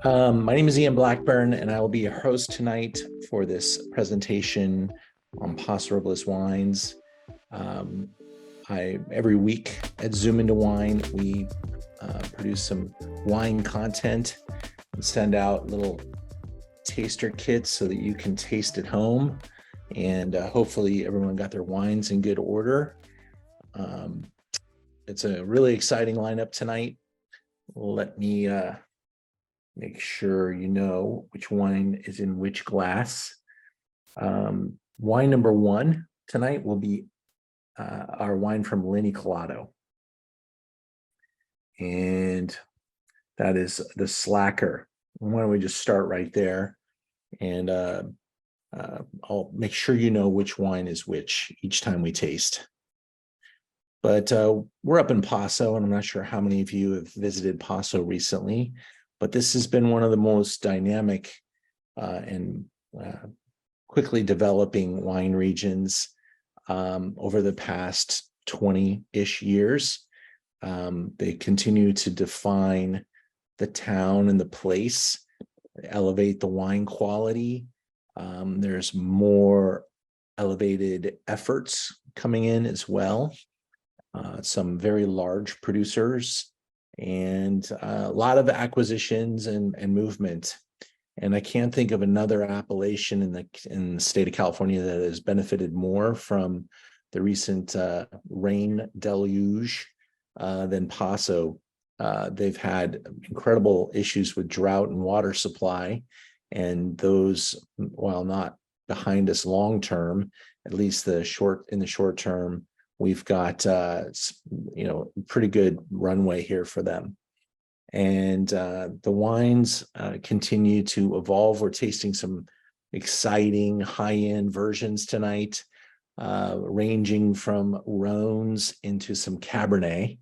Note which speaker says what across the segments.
Speaker 1: My name is Ian Blackburn, and I will be your host tonight for this presentation on Paso Robles wines. Um, every week at Zoom into Wine, we produce some wine content and send out little taster kits so that you can taste at home. And hopefully, everyone got their wines in good order. Um, it's a really exciting lineup tonight. Let me make sure you know which wine is in which glass. Wine number one tonight will be our wine from Lenny Colado. And that is the Slacker. Why don't we just start right there? And I'll make sure you know which wine is which each time we taste. But we're up in Paso, and I'm not sure how many of you have visited Paso recently, but this has been one of the most dynamic and quickly developing wine regions over the past 20-ish years. They continue to define the town and the place, elevate the wine quality. There's more elevated efforts coming in as well. Some very large producers and a lot of acquisitions and movement. And I can't think of another appellation in the state of California that has benefited more from the recent rain deluge than Paso. They've had incredible issues with drought and water supply, and those, while not behind us long term, at least in the short term, we've got pretty good runway here for them. And the wines continue to evolve. We're tasting some exciting high-end versions tonight, ranging from Rhones into some Cabernet.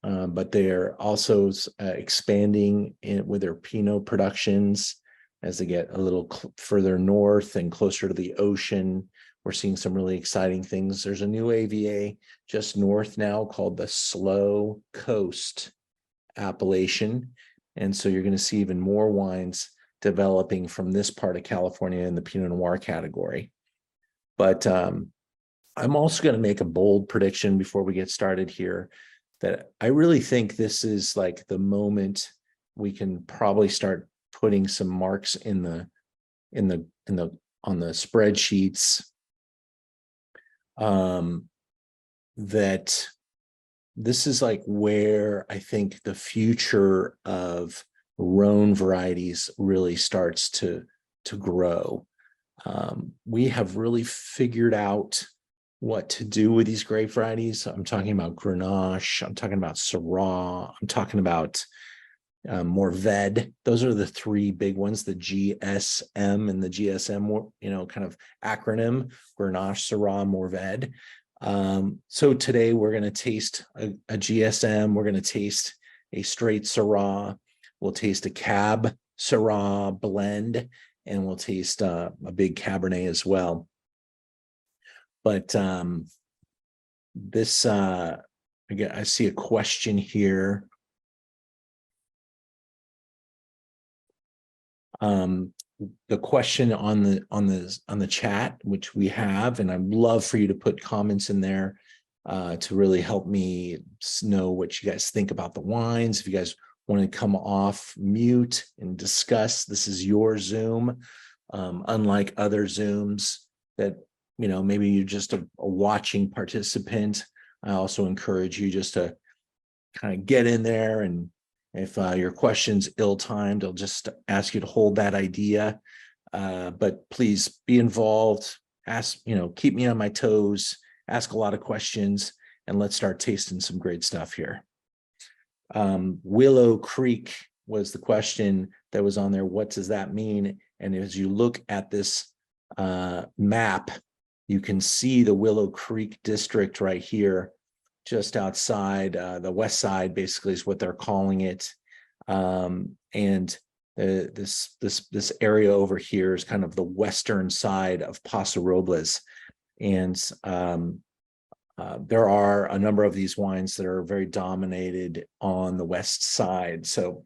Speaker 1: But they're also expanding with their Pinot productions as they get a little further north and closer to the ocean. We're seeing some really exciting things. There's a new AVA just north now called the Slow Coast appellation. And so you're going to see even more wines developing from this part of California in the Pinot Noir category. But I'm also going to make a bold prediction before we get started here that I really think this is like the moment we can probably start putting some marks on the spreadsheets that this is like where I think the future of Rhone varieties really starts to grow. We have really figured out what to do with these grape varieties. I'm talking about Grenache, I'm talking about Syrah, I'm talking about Mourvèdre. Those are the three big ones, the GSM and the GSM, kind of acronym, Grenache, Syrah, Mourvèdre. So today we're going to taste a GSM, we're going to taste a straight Syrah, we'll taste a Cab Syrah blend, and we'll taste a big Cabernet as well. But this, again, I see a question here. The question on the chat, which we have, and I'd love for you to put comments in there to really help me know what you guys think about the wines. If you guys want to come off mute and discuss, this is your Zoom. Unlike other Zooms that, maybe you're just a watching participant, I also encourage you just to kind of get in there, and if your question's ill-timed, I'll just ask you to hold that idea. But please be involved, ask, keep me on my toes, ask a lot of questions, and let's start tasting some great stuff here. Willow Creek was the question that was on there. What does that mean? And as you look at this map, you can see the Willow Creek district right here, just outside the west side, basically is what they're calling it. And this area over here is kind of the western side of Paso Robles. And there are a number of these wines that are very dominated on the west side. So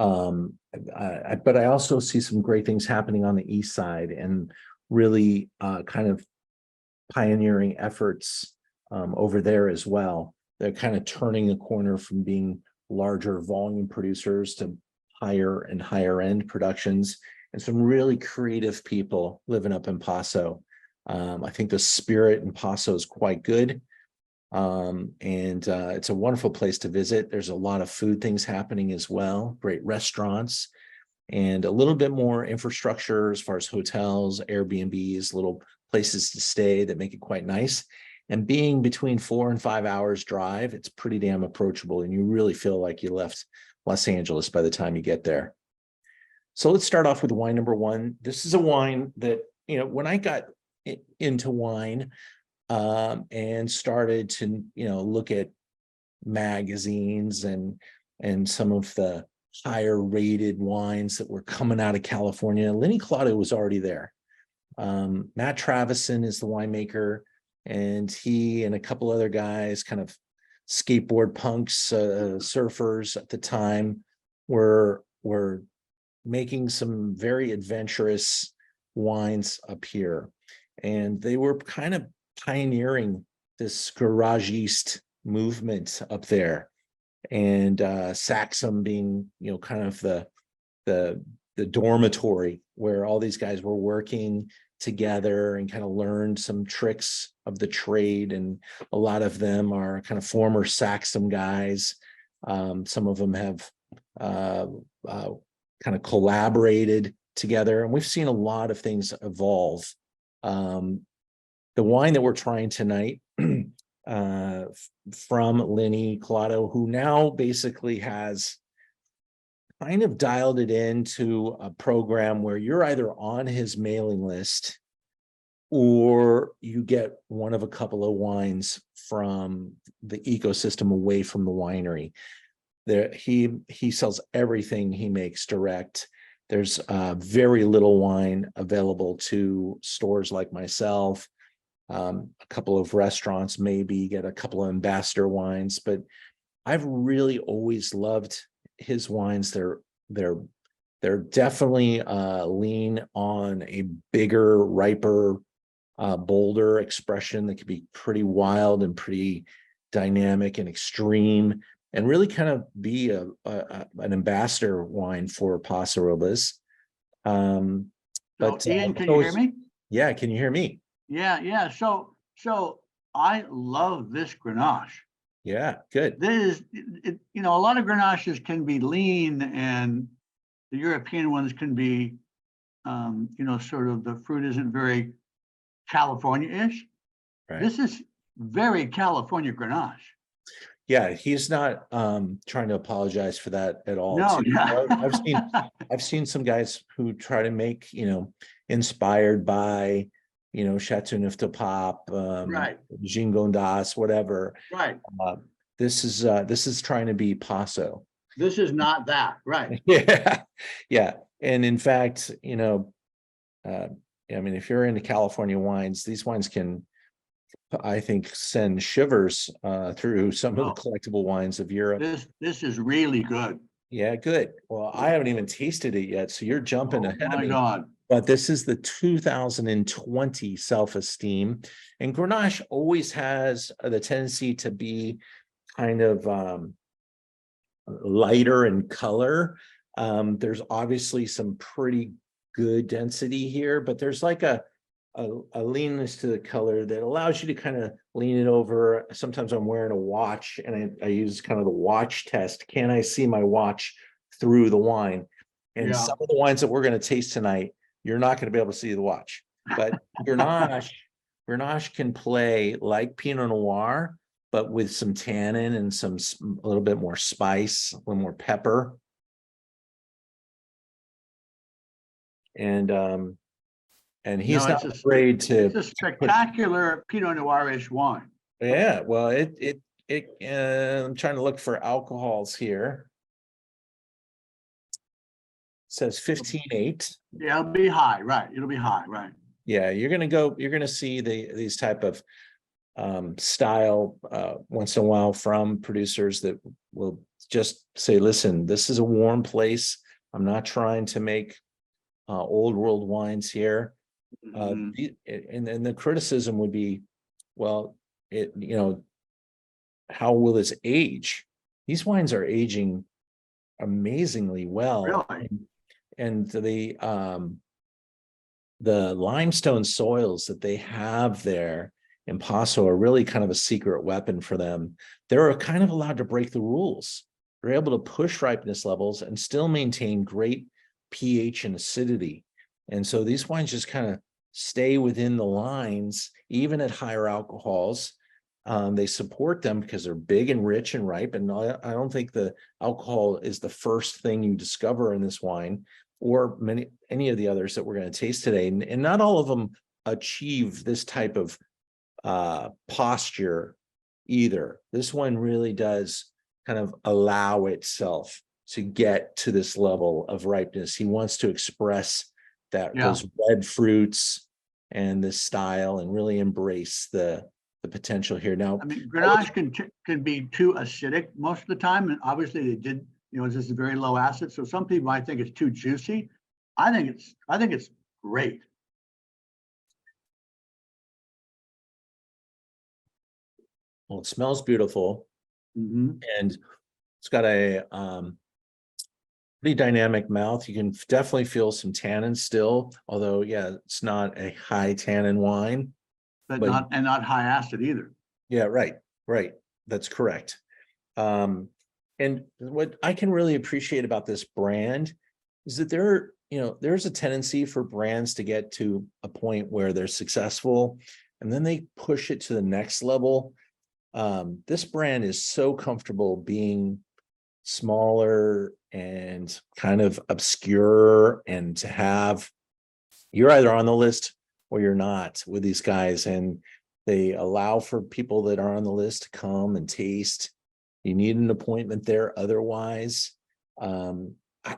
Speaker 1: But I also see some great things happening on the east side, and really kind of pioneering efforts over there as well. They're kind of turning the corner from being larger volume producers to higher and higher end productions, and some really creative people living up in Paso. I think the spirit in Paso is quite good. And it's a wonderful place to visit. There's a lot of food things happening as well, great restaurants, and a little bit more infrastructure as far as hotels, Airbnbs, little places to stay that make it quite nice. And being between 4 and 5 hours drive, it's pretty damn approachable, and you really feel like you left Los Angeles by the time you get there. So let's start off with wine number one. This is a wine that, when I got into wine and started to, look at magazines and some of the higher rated wines that were coming out of California, Lenny Claudio was already there. Matt Travison is the winemaker, and he and a couple other guys, kind of skateboard punks, surfers at the time, were making some very adventurous wines up here. And they were kind of pioneering this garagiste movement up there. And Saxum being, kind of the dormitory where all these guys were working together and kind of learned some tricks of the trade. And a lot of them are kind of former Saxum guys. Some of them have kind of collaborated together, and we've seen a lot of things evolve. The wine that we're trying tonight from Lenny Claudio, who now basically has kind of dialed it into a program where you're either on his mailing list or you get one of a couple of wines from the ecosystem away from the winery. There, he sells everything he makes direct. There's very little wine available to stores like myself. A couple of restaurants maybe get a couple of ambassador wines, but I've really always loved his wines. They're definitely lean on a bigger, riper, bolder expression that could be pretty wild and pretty dynamic and extreme, and really kind of be an ambassador wine for Paso Robles.
Speaker 2: But Ian, can you hear me?
Speaker 1: Yeah, can you hear me?
Speaker 2: Yeah. So I love this Grenache.
Speaker 1: Yeah, good.
Speaker 2: This is, a lot of Grenaches can be lean, and the European ones can be, sort of the fruit isn't very California-ish. Right. This is very California Grenache.
Speaker 1: Yeah, he's not trying to apologize for that at all.
Speaker 2: No,
Speaker 1: I've seen some guys who try to make, inspired by, Chateauneuf de Pape,
Speaker 2: right,
Speaker 1: Gingondas, whatever.
Speaker 2: Right.
Speaker 1: This is trying to be Paso.
Speaker 2: This is not that, right?
Speaker 1: Yeah. And in fact, if you're into California wines, these wines can, I think, send shivers through some of the collectible wines of Europe.
Speaker 2: This is really good.
Speaker 1: Yeah, good. Well, I haven't even tasted it yet, so you're jumping ahead of me.
Speaker 2: Oh my God.
Speaker 1: But this is the 2020 Self-Esteem. And Grenache always has the tendency to be kind of lighter in color. There's obviously some pretty good density here, but there's like a leanness to the color that allows you to kind of lean it over. Sometimes I'm wearing a watch, and I use kind of the watch test. Can I see my watch through the wine? And some of the wines that we're going to taste tonight, you're not going to be able to see the watch. But Grenache can play like Pinot Noir, but with some tannin and a little bit more spice, a little more pepper. And he's not afraid to.
Speaker 2: It's a spectacular Pinot Noir-ish wine.
Speaker 1: Yeah, well, I'm trying to look for alcohols here. It says 15.8.
Speaker 2: Yeah, it'll be high, right? It'll be high, right?
Speaker 1: Yeah, you're gonna see these type of style once in a while from producers that will just say, listen, this is a warm place. I'm not trying to make old world wines here.
Speaker 2: Mhm.
Speaker 1: And the criticism would be, well, how will this age? These wines are aging amazingly well.
Speaker 2: Really?
Speaker 1: And the limestone soils that they have there in Paso are really kind of a secret weapon for them. They're kind of allowed to break the rules. They're able to push ripeness levels and still maintain great pH and acidity. And so these wines just kind of stay within the lines, even at higher alcohols. They support them because they're big and rich and ripe. And I don't think the alcohol is the first thing you discover in this wine, or any of the others that we're going to taste today. And not all of them achieve this type of posture either. This one really does kind of allow itself to get to this level of ripeness. He wants to express that
Speaker 2: Yeah.
Speaker 1: those red fruits and this style, and really embrace the potential here. Now,
Speaker 2: I mean, Grenache can be too acidic most of the time, and obviously they did. This is very low acid, so some people might think it's too juicy. I think it's great.
Speaker 1: well, it smells beautiful,
Speaker 2: Mhm.
Speaker 1: and it's got a pretty dynamic mouth. You can definitely feel some tannin still, although yeah, it's not a high tannin wine.
Speaker 2: But
Speaker 1: But
Speaker 2: not high acid either.
Speaker 1: yeah, right. That's correct. And what I can really appreciate about this brand is that there's a tendency for brands to get to a point where they're successful and then they push it to the next level. This brand is so comfortable being smaller and kind of obscure, and to have, you're either on the list or you're not with these guys, and they allow for people that are on the list to come and taste. You need an appointment there otherwise. um I,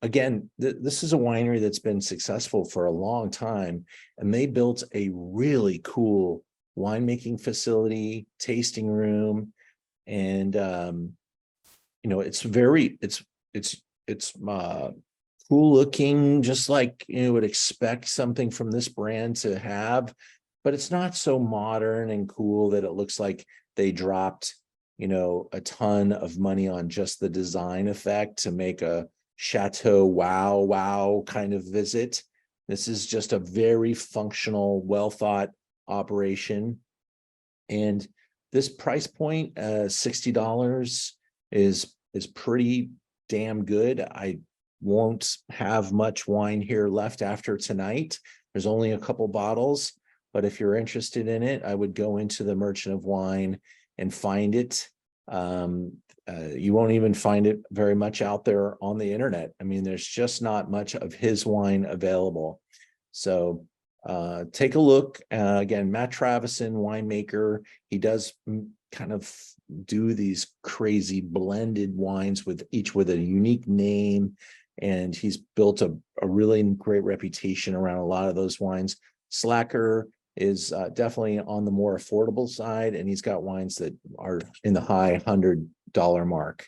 Speaker 1: again, this is a winery that's been successful for a long time, and they built a really cool winemaking facility, tasting room, and it's very it's cool looking, just like you would expect something from this brand to have, but it's not so modern and cool that it looks like they dropped a ton of money on just the design effect to make a chateau wow kind of visit. This is just a very functional, well thought operation. And this price point, $60, is pretty damn good. I won't have much wine here left after tonight. There's only a couple bottles, but if you're interested in it, I would go into the Merchant of Wine and find it. You won't even find it very much out there on the internet. I mean, there's just not much of his wine available. So take a look. Again, Matt Travison, winemaker. He does kind of do these crazy blended wines with each with a unique name, and he's built a really great reputation around a lot of those wines. Slacker is definitely on the more affordable side, and he's got wines that are in the high $100 mark.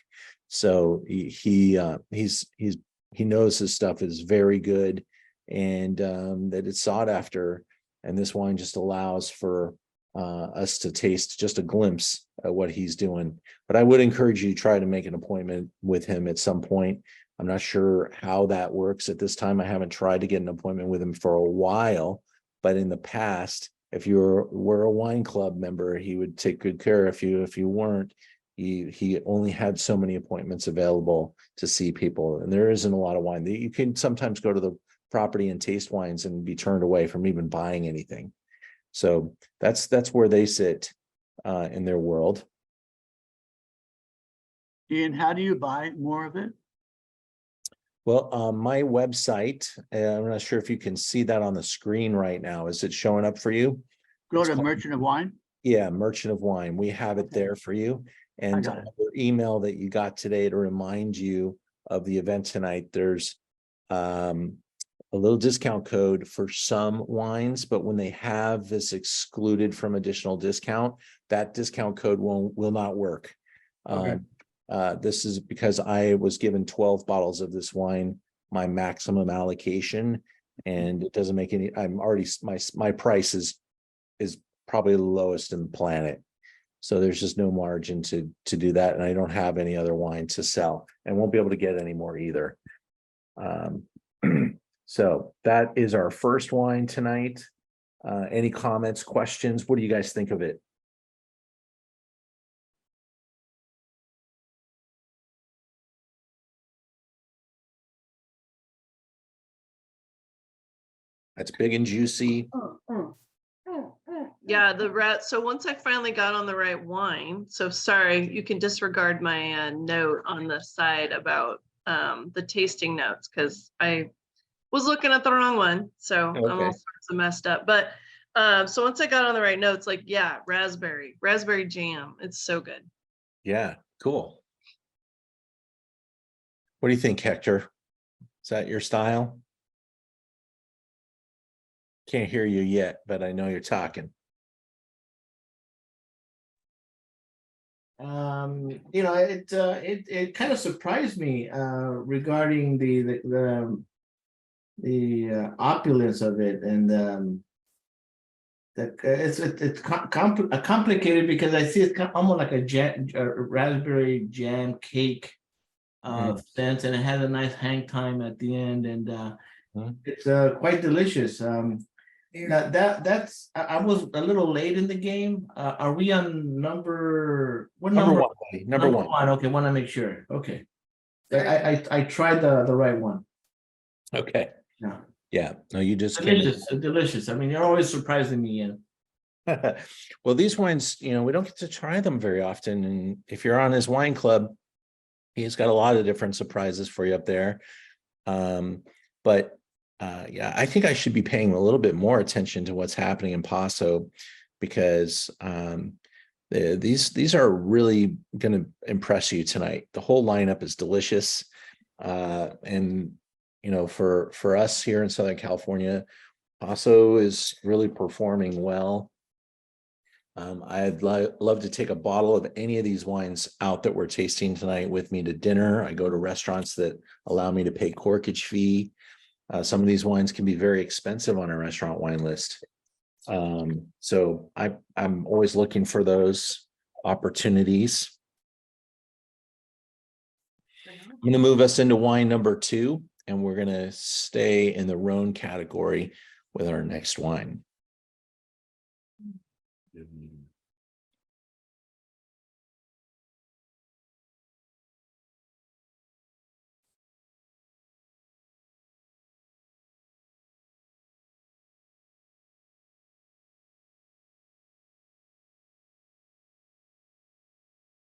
Speaker 1: So he knows his stuff is very good, and that it's sought after. And this wine just allows for us to taste just a glimpse at what he's doing. But I would encourage you to try to make an appointment with him at some point. I'm not sure how that works at this time. I haven't tried to get an appointment with him for a while, but in the past, if you were a wine club member, he would take good care of you. If you weren't, he only had so many appointments available to see people, and there isn't a lot of wine. You can sometimes go to the property and taste wines and be turned away from even buying anything. So that's where they sit in their world.
Speaker 2: Ian, how do you buy more of it?
Speaker 1: Well, my website, I'm not sure if you can see that on the screen right now. Is it showing up for you?
Speaker 2: Go
Speaker 1: It's
Speaker 2: to
Speaker 1: called,
Speaker 2: Merchant of Wine.
Speaker 1: yeah, Merchant of Wine. We have it
Speaker 2: Okay.
Speaker 1: there for you. And
Speaker 2: got it.
Speaker 1: your email that you got today to remind you of the event tonight, there's a little discount code for some wines, but when they have this excluded from additional discount, that discount code will not work.
Speaker 2: Okay.
Speaker 1: This is because I was given 12 bottles of this wine, my maximum allocation, and it doesn't make any. I'm already my price is probably the lowest in the planet. So there's just no margin to do that, and I don't have any other wine to sell, and won't be able to get any more either. So that is our first wine tonight. Any comments, questions? What do you guys think of it? That's big and juicy.
Speaker 3: Yeah, the rat. So once I finally got on the right wine, so sorry, you can disregard my note on the side about the tasting notes, because I was looking at the wrong one. So I'm all sorts of messed up. But so once I got on the right notes, like, yeah, raspberry jam. It's so good.
Speaker 1: Yeah, cool. What do you think, Hector? Is that your style? Can't hear you yet, but I know you're talking.
Speaker 4: It kind of surprised me regarding the opulence of it, and it's complicated because I see it's almost like a raspberry jam cake sense, and it has a nice hang time at the end, and it's quite delicious. I was a little late in the game. Are we on number what
Speaker 1: Number
Speaker 4: number?
Speaker 1: one, buddy. Number one.
Speaker 4: Okay, want to make sure. Okay, I tried the right one.
Speaker 1: Okay.
Speaker 4: Yeah.
Speaker 1: Yeah. No, you just
Speaker 4: Delicious, delicious. I mean, you're always surprising me, Ian.
Speaker 1: Well, these wines, we don't get to try them very often. And if you're on his wine club, he's got a lot of different surprises for you up there. But yeah, I think I should be paying a little bit more attention to what's happening in Paso, because these are really going to impress you tonight. The whole lineup is delicious. And for us here in Southern California, Paso is really performing well. I'd love to take a bottle of any of these wines out that we're tasting tonight with me to dinner. I go to restaurants that allow me to pay corkage fee. Some of these wines can be very expensive on a restaurant wine list. So I'm always looking for those opportunities. I'm going to move us into wine number 2, and we're going to stay in the Rhone category with our next wine.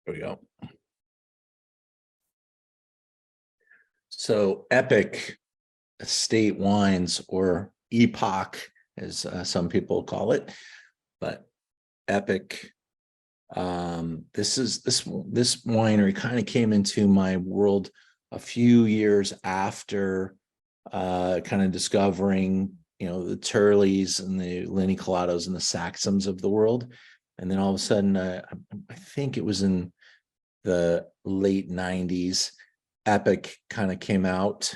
Speaker 1: There we go. So Epic Estate Wines, or Epoch, as some people call it, but Epic. This winery kind of came into my world a few years after kind of discovering, the Turleys and the Linicolados and the Saxums of the world. And then all of a sudden, I think it was in the late 90s, Epic kind of came out.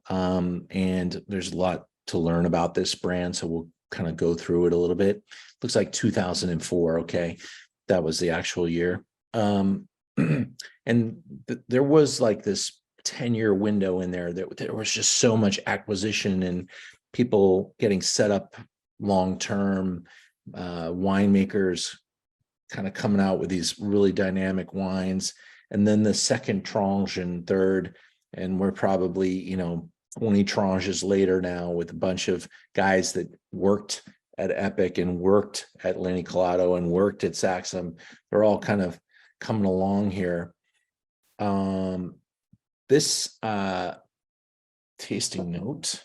Speaker 1: And there's a lot to learn about this brand, so we'll kind of go through it a little bit. Looks like 2004. Okay, that was the actual year. And there was like this 10-year window in there that there was just so much acquisition and people getting set up long-term, winemakers kind of coming out with these really dynamic wines. And then the second tranche and third, and we're probably, 20 tranches later now, with a bunch of guys that worked at Epic and worked at Linicolado and worked at Saxum. They're all kind of coming along here. This tasting note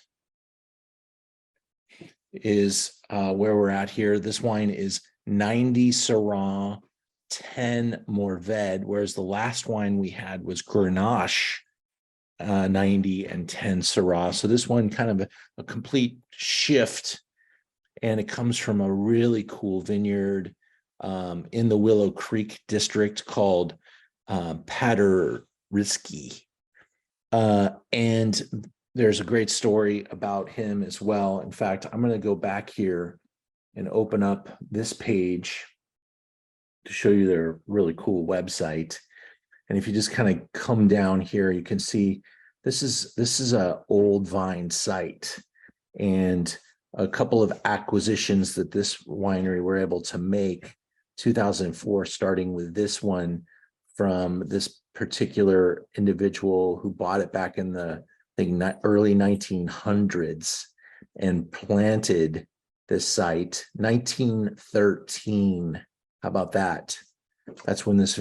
Speaker 1: is where we're at here. This wine is 90 Syrah, 10 Mourvèdre, whereas the last wine we had was Grenache, 90 and 10 Syrah. So this one kind of a complete shift, and it comes from a really cool vineyard in the Willow Creek district called Paderewski. And there's a great story about him as well. In fact, I'm going to go back here and open up this page to show you their really cool website. And if you just kind of come down here, you can see this is a old vine site, and a couple of acquisitions that this winery were able to make 2004, starting with this one from this particular individual who bought it back in the early 1900s and planted this site 1913. How about that? That's when this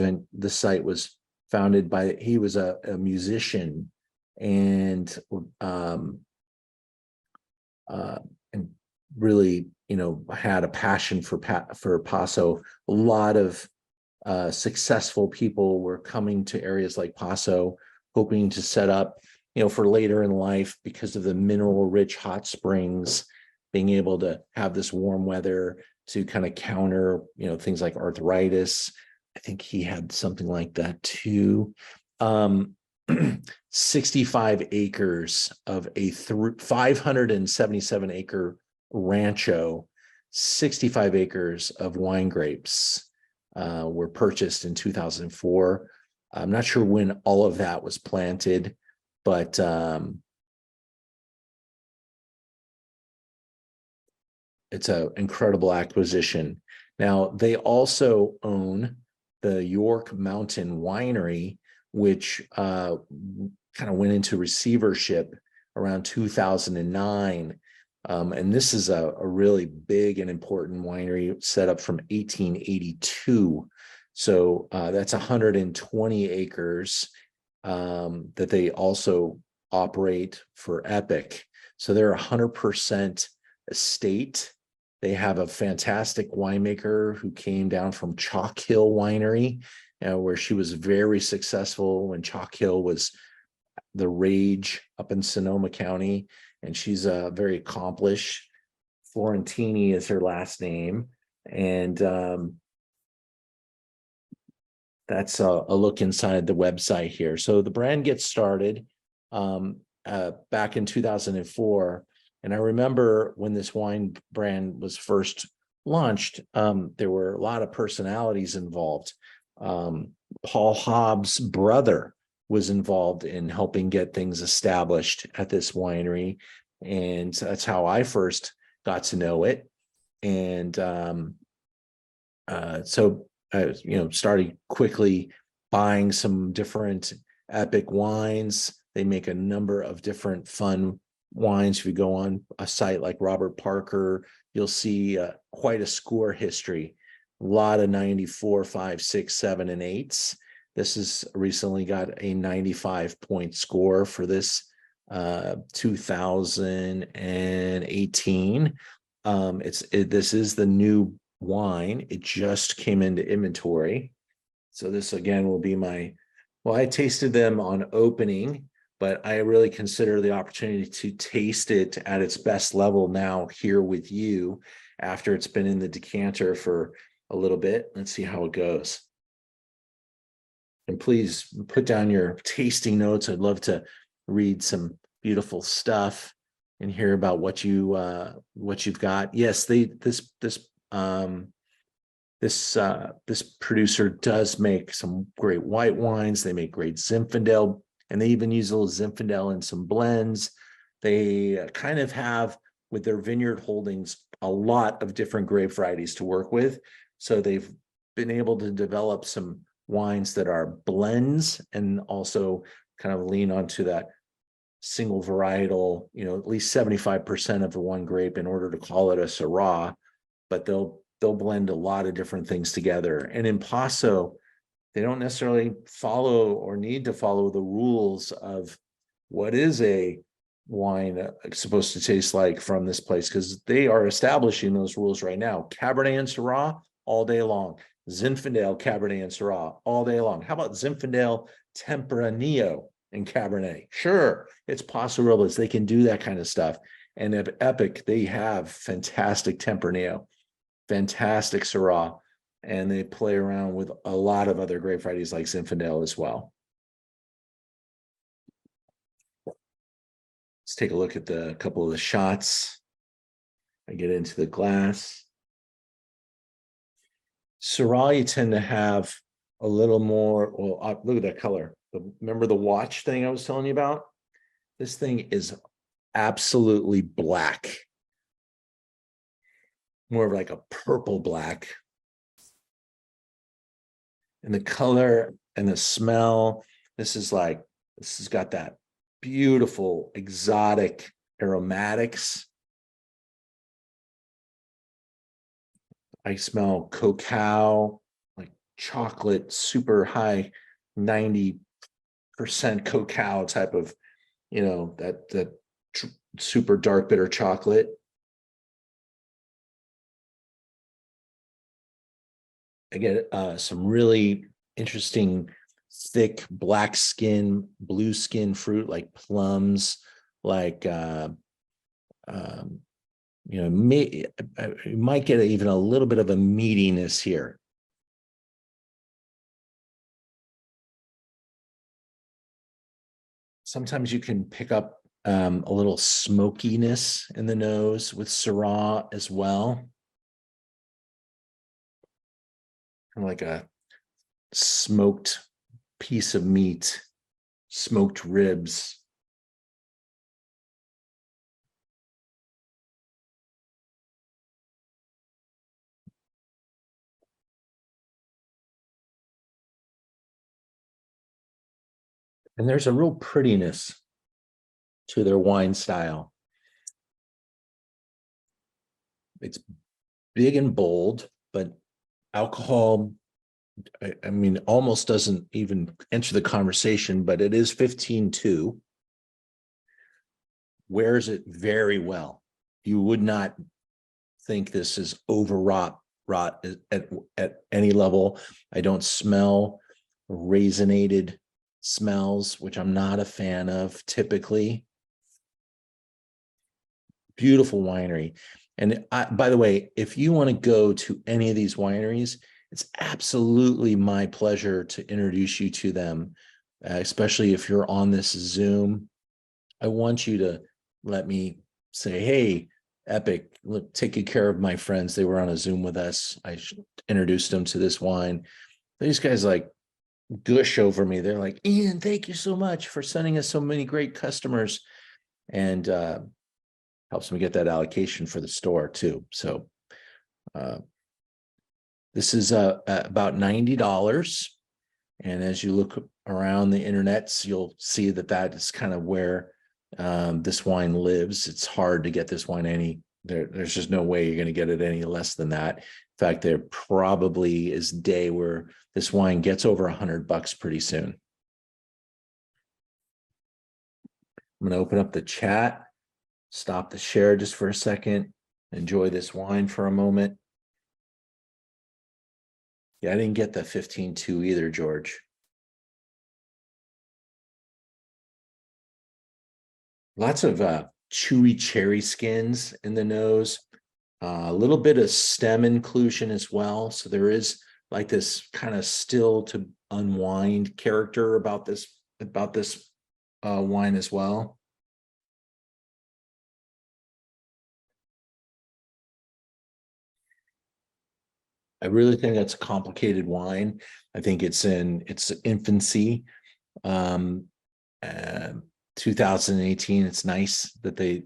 Speaker 1: site was founded by, he was a musician and really, had a passion for Paso. A lot of successful people were coming to areas like Paso, hoping to set up, for later in life, because of the mineral-rich hot springs, being able to have this warm weather to kind of counter, things like arthritis. I think he had something like that too. 65 acres of a 577 acre rancho, 65 acres of wine grapes were purchased in 2004. I'm not sure when all of that was planted, but it's an incredible acquisition. Now, they also own the York Mountain Winery, which kind of went into receivership around 2009. And this is a really big and important winery set up from 1882. So that's 120 acres that they also operate for Epic. So they're 100% estate. They have a fantastic winemaker who came down from Chalk Hill Winery, where she was very successful when Chalk Hill was the rage up in Sonoma County. And she's very accomplished. Florentini is her last name. And that's a look inside the website here. So the brand gets started back in 2004. And I remember when this wine brand was first launched, there were a lot of personalities involved. Paul Hobbs' brother was involved in helping get things established at this winery. And that's how I first got to know it. And so I, started quickly buying some different Epic wines. They make a number of different fun wines. If you go on a site like Robert Parker, you'll see quite a score history. A lot of 94, 5, 6, 7, and 8s. This has recently got a 95-point score for this 2018. This is the new wine. It just came into inventory. So this again will be I tasted them on opening, but I really consider the opportunity to taste it at its best level now here with you after it's been in the decanter for a little bit. Let's see how it goes. And please put down your tasting notes. I'd love to read some beautiful stuff and hear about what you've got. Yes, this producer does make some great white wines. They make great Zinfandel, and they even use a little Zinfandel in some blends. They kind of have, with their vineyard holdings, a lot of different grape varieties to work with. So they've been able to develop some wines that are blends and also kind of lean onto that single varietal, at least 75% of the one grape in order to call it a Syrah, but they'll blend a lot of different things together. And in Paso, they don't necessarily follow or need to follow the rules of what is a wine supposed to taste like from this place, because they are establishing those rules right now. Cabernet and Syrah all day long. Zinfandel, Cabernet, and Syrah all day long. How about Zinfandel, Tempranillo, and Cabernet? Sure, it's Paso Robles. They can do that kind of stuff. And at Epic, they have fantastic Tempranillo, fantastic Syrah. and they play around with a lot of other grape varieties like Zinfandel as well. Let's take a look at the couple of the shots. I get into the glass. Syrah, you tend to have a little more, well, look at that color. Remember the watch thing I was telling you about? This thing is absolutely black. More of like a purple black. And the color and the smell, this has got that beautiful, exotic aromatics. I smell cacao, like chocolate, super high, 90% cacao type of, that super dark bitter chocolate. I get some really interesting, thick black skin, blue skin fruit like plums, like you might get even a little bit of a meatiness here. Sometimes you can pick up a little smokiness in the nose with Syrah as well. Kind of like a smoked piece of meat, smoked ribs. And there's a real prettiness to their wine style. It's big and bold, but alcohol, I mean, almost doesn't even enter the conversation, but it is 15.2. Wears it very well. You would not think this is overwrought at any level. I don't smell raisinated smells, which I'm not a fan of typically. Beautiful winery. And by the way, if you want to go to any of these wineries, it's absolutely my pleasure to introduce you to them, especially if you're on this Zoom. I want you to let me say, hey, Epic, look, taking care of my friends. They were on a Zoom with us. I introduced them to this wine. These guys like gush over me. They're like, Ian, thank you so much for sending us so many great customers, and helps me get that allocation for the store too. So this is about $90. And as you look around the internets, you'll see that is kind of where this wine lives. It's hard to get this wine there's just no way you're going to get it any less than that. In fact, there probably is a day where this wine gets over $100 pretty soon. I'm going to open up the chat, stop the share just for a second, enjoy this wine for a moment. Yeah, I didn't get the 15.2 either, George. Lots of chewy cherry skins in the nose, a little bit of stem inclusion as well. So there is like this kind of still to unwind character about this wine as well. I really think that's a complicated wine. I think it's in its infancy. 2018. It's nice that they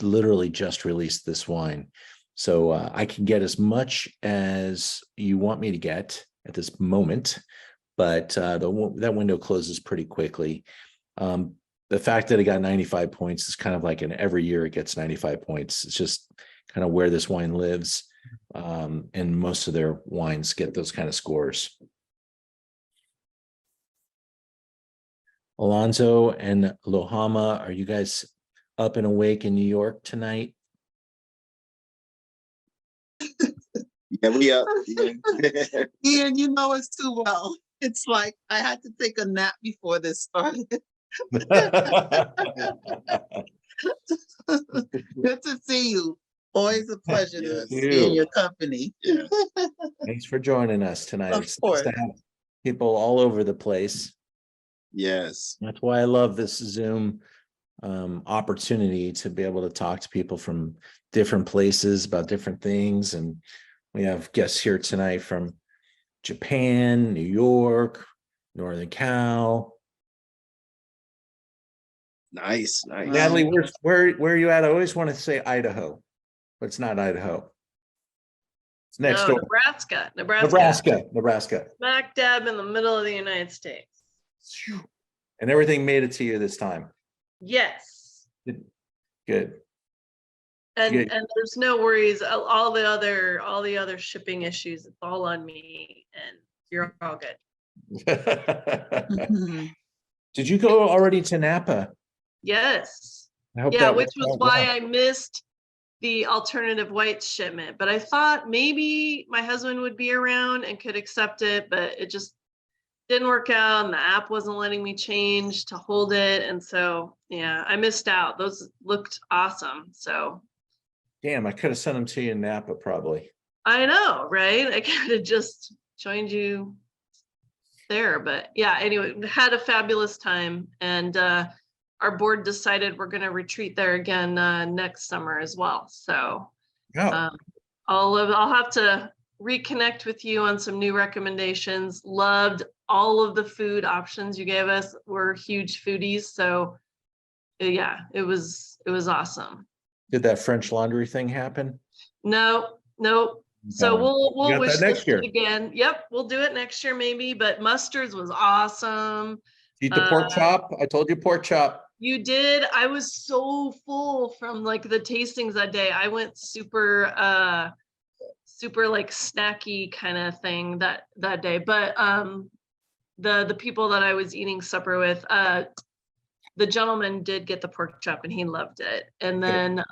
Speaker 1: literally just released this wine. So I can get as much as you want me to get at this moment, but that window closes pretty quickly. The fact that it got 95 points is kind of like every year it gets 95 points. It's just kind of where this wine lives. And most of their wines get those kind of scores. Alonzo and Lohama, are you guys up and awake in New York tonight?
Speaker 5: Yeah, we up.
Speaker 6: Ian, you know us too well. It's like I had to take a nap before this started. Good to see you. Always a pleasure to
Speaker 5: Yes.
Speaker 6: be in your company.
Speaker 5: Yes.
Speaker 1: Thanks for joining us tonight.
Speaker 6: Of
Speaker 1: It's nice to
Speaker 6: course.
Speaker 1: have people all over the place.
Speaker 5: Yes.
Speaker 1: That's why I love this Zoom opportunity to be able to talk to people from different places about different things. And we have guests here tonight from Japan, New York, Northern Cal.
Speaker 5: Nice. Nice.
Speaker 1: Natalie, where are you at? I always want to say Idaho, but it's not Idaho. It's next
Speaker 3: No,
Speaker 1: door.
Speaker 3: Nebraska.
Speaker 1: Nebraska.
Speaker 3: Smack dab in the middle of the United States.
Speaker 1: And everything made it to you this time.
Speaker 3: Yes.
Speaker 1: Good.
Speaker 3: And
Speaker 1: Yeah.
Speaker 3: and there's no worries. All the other shipping issues, it's all on me, and you're all good.
Speaker 1: Did you go already to Napa?
Speaker 3: Yes.
Speaker 1: I hope
Speaker 3: Yeah,
Speaker 1: that
Speaker 3: which
Speaker 1: worked
Speaker 3: was
Speaker 1: out
Speaker 3: why
Speaker 1: well.
Speaker 3: I missed the alternative white shipment. But I thought maybe my husband would be around and could accept it, but it just didn't work out, and the app wasn't letting me change to hold it. And so, yeah, I missed out. Those looked awesome. So
Speaker 1: Damn, I could have sent them to you in Napa probably.
Speaker 3: I know, right? I could have just joined you there. But yeah, anyway, had a fabulous time. And our board decided we're going to retreat there again next summer as well. So
Speaker 1: Oh,
Speaker 3: I'll have to reconnect with you on some new recommendations. Loved all of the food options you gave us. We're huge foodies. So yeah, it was awesome.
Speaker 1: did that French laundry thing happen?
Speaker 3: No. So
Speaker 1: Darn. You
Speaker 3: we'll
Speaker 1: got
Speaker 3: wish
Speaker 1: that next
Speaker 3: list
Speaker 1: year.
Speaker 3: it again. Yep, we'll do it next year maybe. But mustards was awesome.
Speaker 1: Eat the pork chop. I told you pork chop.
Speaker 3: You did. I was so full from like the tastings that day. I went super like snacky kind of thing that day. But the people that I was eating supper with, the gentleman did get the pork chop and he loved it. And then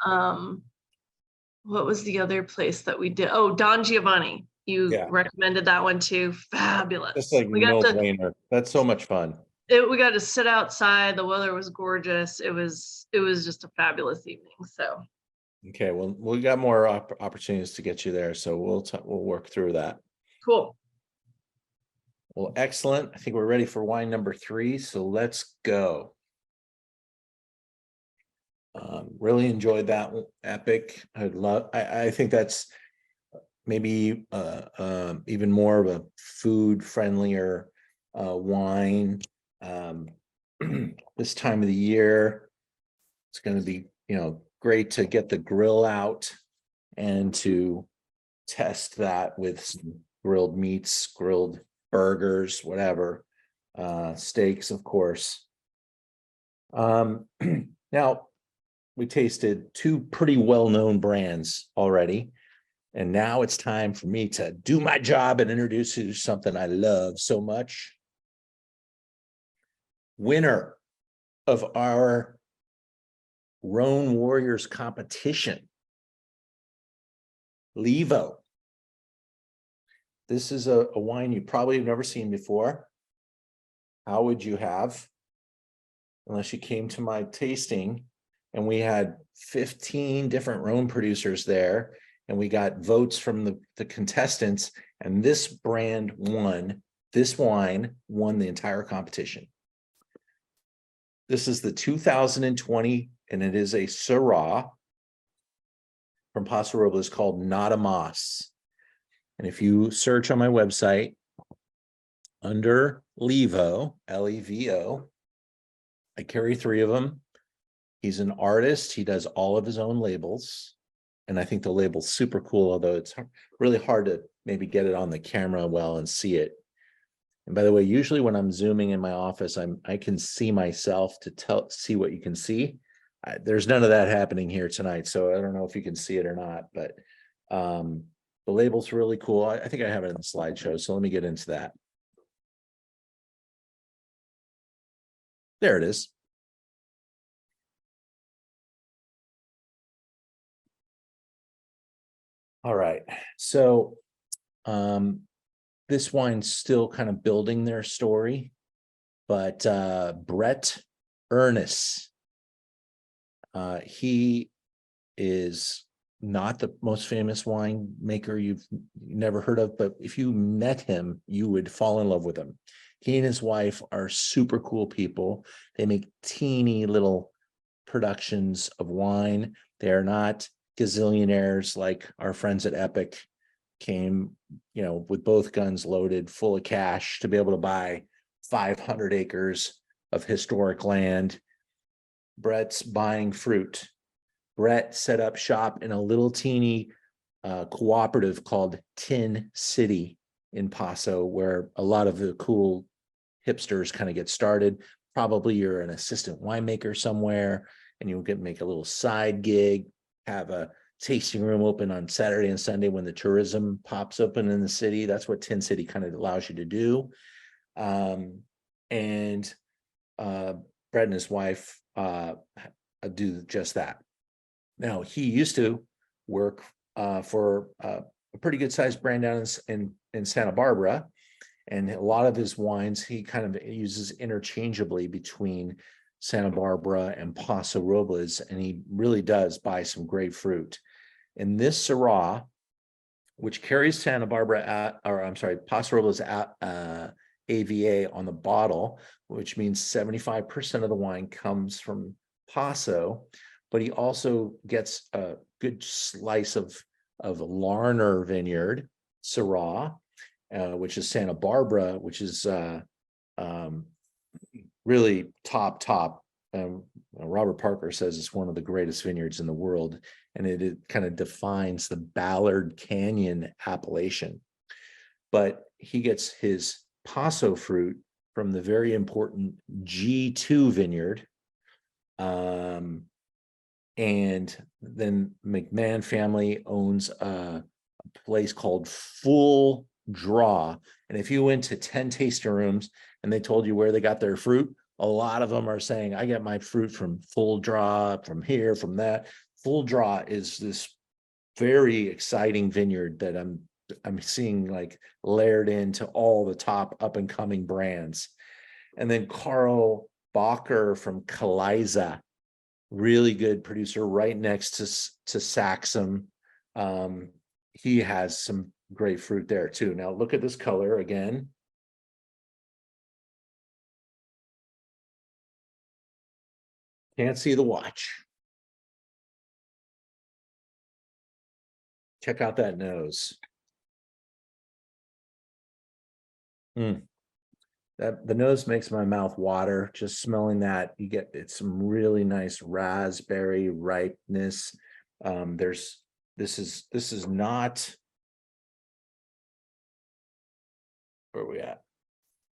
Speaker 3: what was the other place that we did? Oh, Don Giovanni. You recommended that one too. Fabulous.
Speaker 1: That's like no brainer. That's so much fun.
Speaker 3: We got to sit outside. The weather was gorgeous. It was just a fabulous evening. So
Speaker 1: Okay, well, we got more opportunities to get you there, so we'll work through that.
Speaker 3: cool.
Speaker 1: Well, excellent. I think we're ready for wine number 3, so let's go. Really enjoyed that one. Epic. I think that's maybe even more of a food friendlier wine. This time of the year, it's going to be, great to get the grill out and to test that with some grilled meats, grilled burgers, whatever, steaks, of course. Now, we tasted 2 pretty well-known brands already, and now it's time for me to do my job and introduce you to something I love so much. Winner of our Rhone Warriors competition, Levo. This is a wine you probably have never seen before. How would you have? Unless you came to my tasting, and we had 15 different Rhone producers there, and we got votes from the contestants, and this brand won. This wine won the entire competition. This is the 2020, and it is a Syrah from Paso Robles called Not a Moss. And if you search on my website under Levo, L-E-V-O, I carry 3 of them. He's an artist. He does all of his own labels. And I think the label's super cool, although it's really hard to maybe get it on the camera well and see it. And by the way, usually when I'm zooming in my office, I can see myself to see what you can see. There's none of that happening here tonight, so I don't know if you can see it or not, but the label's really cool. I think I have it in the slideshow, so let me get into that. There it is. All right, so this wine's still kind of building their story, but Brett Ernest, he is not the most famous winemaker you've never heard of, but if you met him, you would fall in love with him. He and his wife are super cool people. They make teeny little productions of wine. They're not gazillionaires like our friends at Epic came, with both guns loaded, full of cash to be able to buy 500 acres of historic land. Brett's buying fruit. Brett set up shop in a little teeny cooperative called Tin City in Paso, where a lot of the cool hipsters kind of get started. Probably you're an assistant winemaker somewhere and you'll make a little side gig, have a tasting room open on Saturday and Sunday when the tourism pops open in the city. That's what Tin City kind of allows you to do. And Brett and his wife do just that. Now, he used to work for a pretty good sized brand down in Santa Barbara. And a lot of his wines, he kind of uses interchangeably between Santa Barbara and Paso Robles. And he really does buy some great fruit. And this Syrah, which carries Santa Barbara Paso Robles AVA on the bottle, which means 75% of the wine comes from Paso, but he also gets a good slice of Larner Vineyard, Syrah, which is Santa Barbara, which is really top. Robert Parker says it's one of the greatest vineyards in the world, and it kind of defines the Ballard Canyon appellation. But he gets his Paso fruit from the very important G2 vineyard. And then McMahon family owns a place called Full Draw. And if you went to 10 tasting rooms and they told you where they got their fruit, a lot of them are saying, I get my fruit from Full Draw, from here, from that. Full Draw is this very exciting vineyard that I'm seeing like layered into all the top up and coming brands. And then Carl Bacher from Kaleiza, really good producer right next to Saxum. He has some great fruit there too. Now look at this color again. Can't see the watch. Check out that nose. That the nose makes my mouth water just smelling that. It's some really nice raspberry ripeness. This is not, where are we at?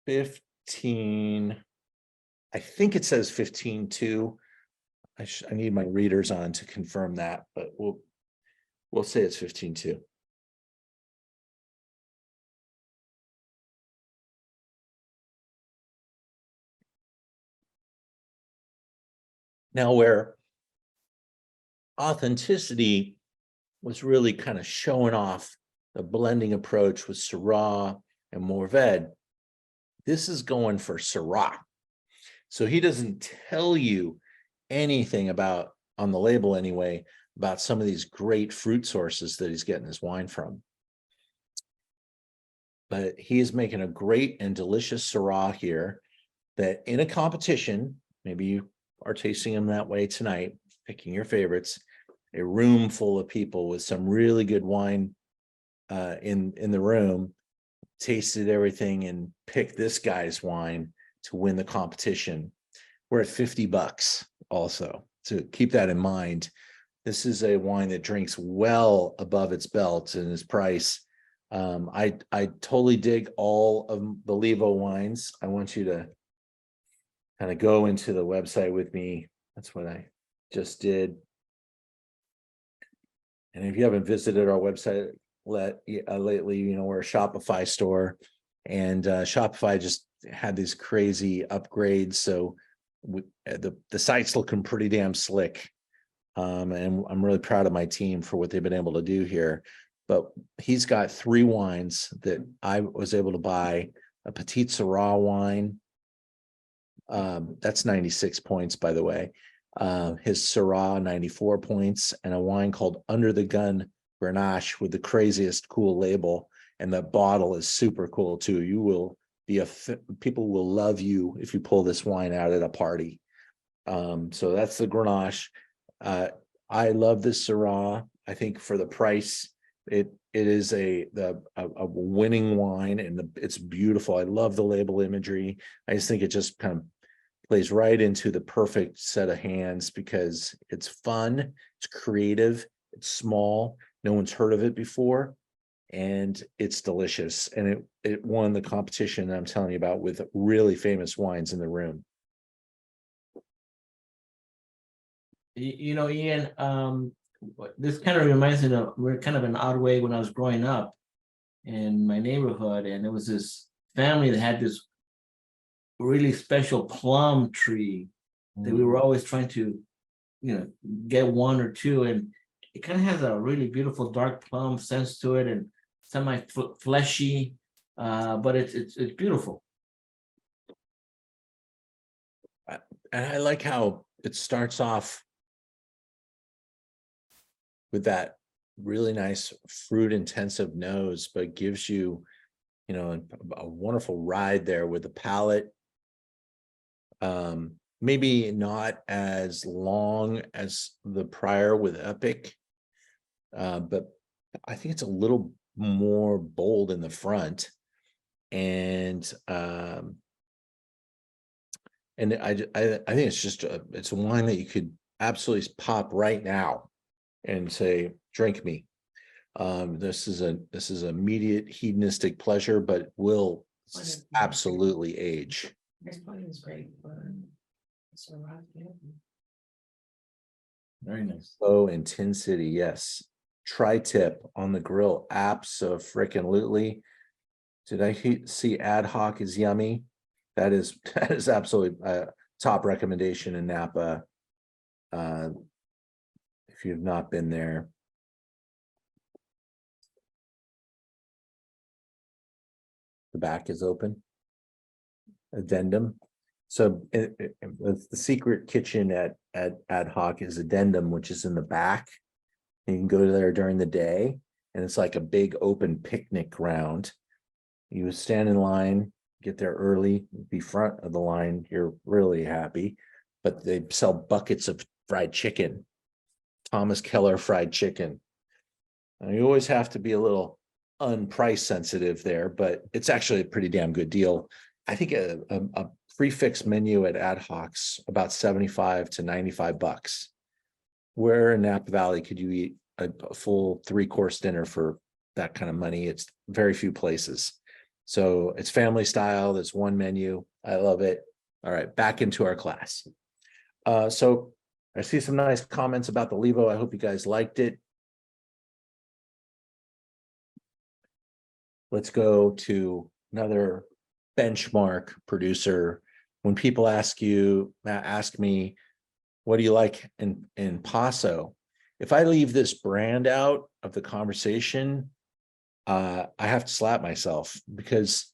Speaker 1: 15. I think it says 15.2. I need my readers on to confirm that, but we'll say it's 15.2. Now, where authenticity was really kind of showing off the blending approach with Syrah and Mourvèdre, this is going for Syrah. So he doesn't tell you anything about, on the label anyway, about some of these great fruit sources that he's getting his wine from. But he is making a great and delicious Syrah here that in a competition, maybe you are tasting them that way tonight, picking your favorites, a room full of people with some really good wine in the room, tasted everything and picked this guy's wine to win the competition. We're at $50 also, so keep that in mind. This is a wine that drinks well above its belt and its price. I totally dig all of the Levo wines. I want you to kind of go into the website with me. That's what I just did. And if you haven't visited our website lately, we're a Shopify store, and Shopify just had these crazy upgrades. So the site's looking pretty damn slick. And I'm really proud of my team for what they've been able to do here. But he's got 3 wines that I was able to buy: a Petite Syrah wine. That's 96 points, by the way. his Syrah 94 points, and a wine called Under the Gun Grenache with the craziest cool label. And the bottle is super cool too. You will be people will love you if you pull this wine out at a party. So that's the Grenache. I love this Syrah. I think for the price, it is a winning wine, and it's beautiful. I love the label imagery. I just think it just kind of plays right into the perfect set of hands because it's fun, it's creative, it's small, no one's heard of it before, and it's delicious. And it won the competition that I'm telling you about with really famous wines in the room.
Speaker 4: You know, Ian, this kind of reminds me of, we're kind of an odd way when I was growing up in my neighborhood, and there was this family that had this really special plum tree that we were always trying to, get one or two, and it kind of has a really beautiful dark plum sense to it and semi fleshy, but it's beautiful.
Speaker 1: And I like how it starts off with that really nice fruit intensive nose, but gives you, a wonderful ride there with the palate. Maybe not as long as the prior with Epic, but I think it's a little more bold in the front, and I think it's just it's a wine that you could absolutely pop right now and say, drink me. This is immediate hedonistic pleasure, but will absolutely age.
Speaker 7: This one is great.
Speaker 4: Very nice.
Speaker 1: Slow intensity, yes. Tri-tip on the grill, abso-frickin-lutely. Did I see ad hoc is yummy? That is absolutely a top recommendation in Napa. If you've not been there. The back is open. Addendum. So the secret kitchen at ad hoc is Addendum, which is in the back. You can go there during the day, and it's like a big open picnic ground. You stand in line, get there early, be front of the line, you're really happy. But they sell buckets of fried chicken, Thomas Keller fried chicken. Now, you always have to be a little unprice sensitive there, but it's actually a pretty damn good deal. I think a prefix menu at ad hoc's about 75 to 95 bucks. Where in Napa Valley could you eat a full 3-course dinner for that kind of money? It's very few places. So it's family style. There's one menu. I love it. All right, back into our class. So I see some nice comments about the Levo. I hope you guys liked it. Let's go to another benchmark producer. When people ask me, what do you like in Paso? If I leave this brand out of the conversation, I have to slap myself, because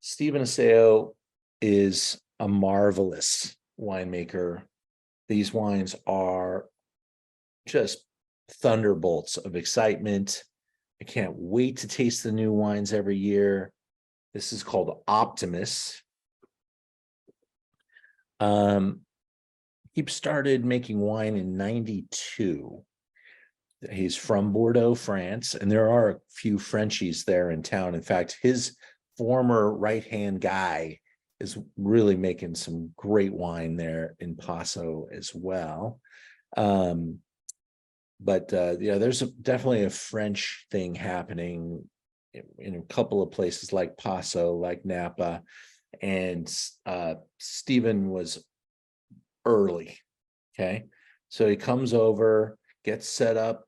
Speaker 1: Stephen Aseo is a marvelous winemaker. These wines are just thunderbolts of excitement. I can't wait to taste the new wines every year. This is called Optimus. He started making wine in 92. He's from Bordeaux, France, and there are a few Frenchies there in town. In fact, his former right-hand guy is really making some great wine there in Paso as well. But there's definitely a French thing happening in a couple of places like Paso, like Napa, and Stephen was early. Okay, so he comes over, gets set up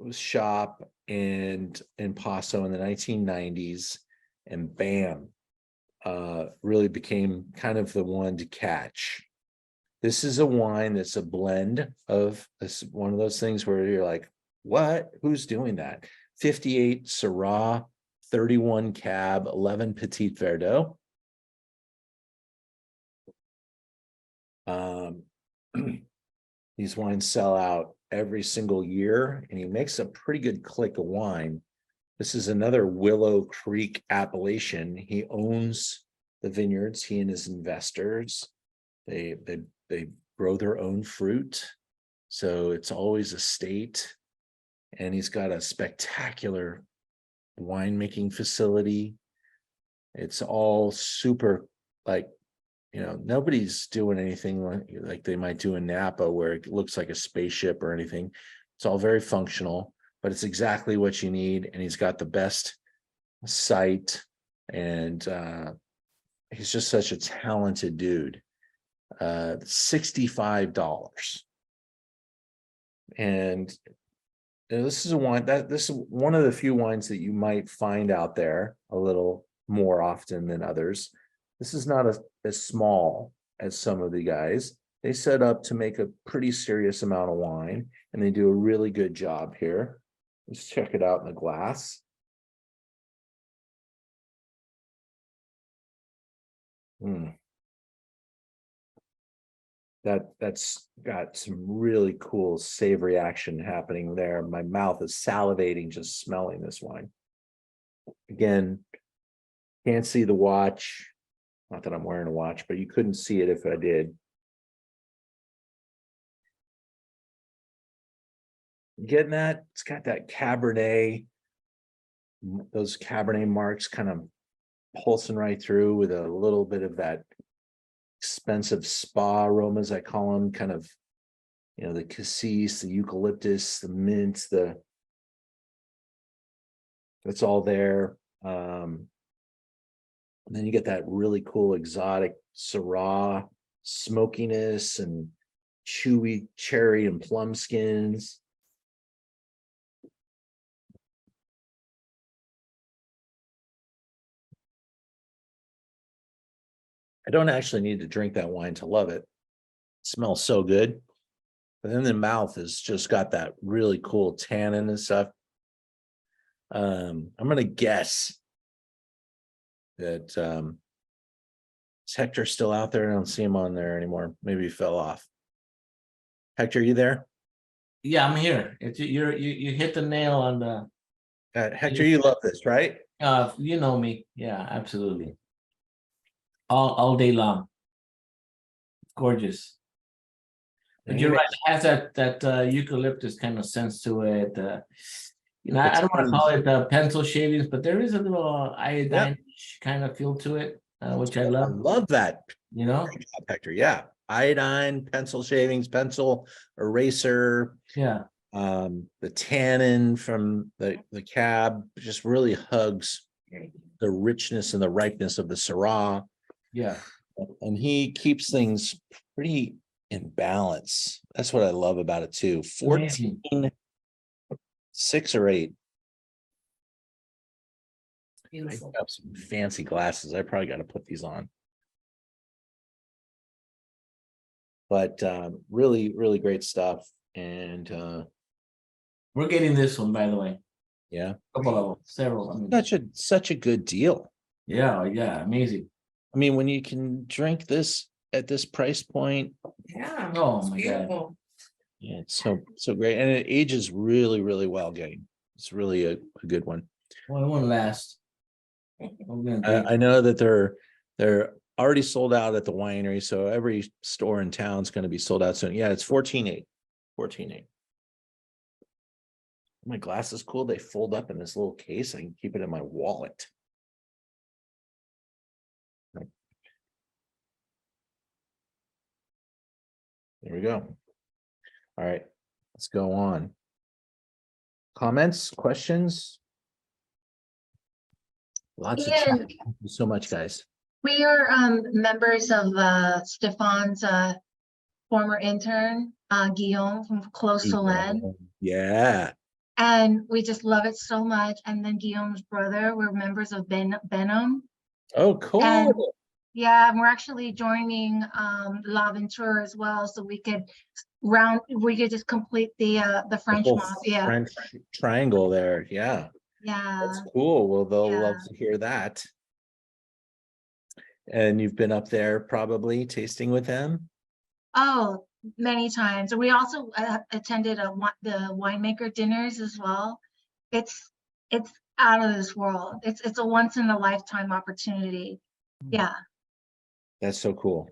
Speaker 1: with shop in Paso in the 1990s, and bam, really became kind of the one to catch. This is a wine that's a blend of this, one of those things where you're like, what? Who's doing that? 58 Syrah, 31 Cab, 11 Petit Verdot. These wines sell out every single year, and he makes a pretty good click of wine. This is another Willow Creek appellation. He owns the vineyards, he and his investors. They grow their own fruit. So it's always estate. And he's got a spectacular winemaking facility. It's all super, like, nobody's doing anything like they might do in Napa where it looks like a spaceship or anything. It's all very functional, but it's exactly what you need. And he's got the best site, and he's just such a talented dude. $65. And this is one of the few wines that you might find out there a little more often than others. This is not as small as some of the guys. They set up to make a pretty serious amount of wine, and they do a really good job here. Let's check it out in the glass. That's got some really cool savory action happening there. My mouth is salivating just smelling this wine. Again, can't see the watch. Not that I'm wearing a watch, but you couldn't see it if I did. Getting that? It's got that Cabernet, those Cabernet marks kind of pulsing right through with a little bit of that expensive spa aromas, I call them, kind of, the cassis, the eucalyptus, the mint, it's all there. And then you get that really cool exotic Syrah smokiness and chewy cherry and plum skins. I don't actually need to drink that wine to love it. It smells so good. But then the mouth has just got that really cool tannin and stuff. I'm gonna guess that is Hector still out there? I don't see him on there anymore. Maybe he fell off. Hector, you there?
Speaker 4: Yeah, I'm here. You hit the nail on the.
Speaker 1: Hector, you love this, right?
Speaker 4: You know me. Yeah, absolutely. All day long. Gorgeous. But you're right, it has that eucalyptus kind of sense to it. I don't want to call it pencil shavings, but there is a little iodine kind of feel to it, which I love.
Speaker 1: I love that.
Speaker 4: Great job,
Speaker 1: Hector, yeah. Iodine, pencil shavings, pencil eraser.
Speaker 4: Yeah.
Speaker 1: The tannin from the cab just really hugs the richness and the ripeness of the Syrah.
Speaker 4: Yeah.
Speaker 1: And he keeps things pretty in balance. That's what I love about it too. 14, 6 or 8.
Speaker 4: Beautiful.
Speaker 1: I have some fancy glasses. I probably got to put these on. But really, really great stuff. And
Speaker 4: we're getting this one, by the way.
Speaker 1: Yeah.
Speaker 4: A couple of them, several. I mean,
Speaker 1: such a good deal.
Speaker 4: Yeah, amazing.
Speaker 1: I mean, when you can drink this at this price point.
Speaker 4: Yeah. Oh my God.
Speaker 1: Yeah, it's so great. And it ages really, really well, gang. It's really a good one.
Speaker 4: Well, it won't last.
Speaker 1: I know that they're already sold out at the winery, so every store in town is going to be sold out soon. Yeah, it's 14.8. 14.8. My glass is cool. They fold up in this little case. I can keep it in my wallet. There we go. All right, let's go on. Comments, questions? Lots of chat. Thank you so much, guys.
Speaker 7: We are members of Stefan's former intern, Guillaume from Close to Land.
Speaker 1: Yeah.
Speaker 7: And we just love it so much. And then Guillaume's brother, we're members of Benham.
Speaker 1: Oh, cool.
Speaker 7: And yeah, we're actually joining L'Aventure as well, so we could just complete the French mafia.
Speaker 1: French triangle there. Yeah.
Speaker 7: Yeah.
Speaker 1: That's cool. Well, they'll love to hear that. And you've been up there probably tasting with them?
Speaker 7: Oh, many times. And we also attended the winemaker dinners as well. It's out of this world. It's a once in a lifetime opportunity. Yeah.
Speaker 1: That's so cool.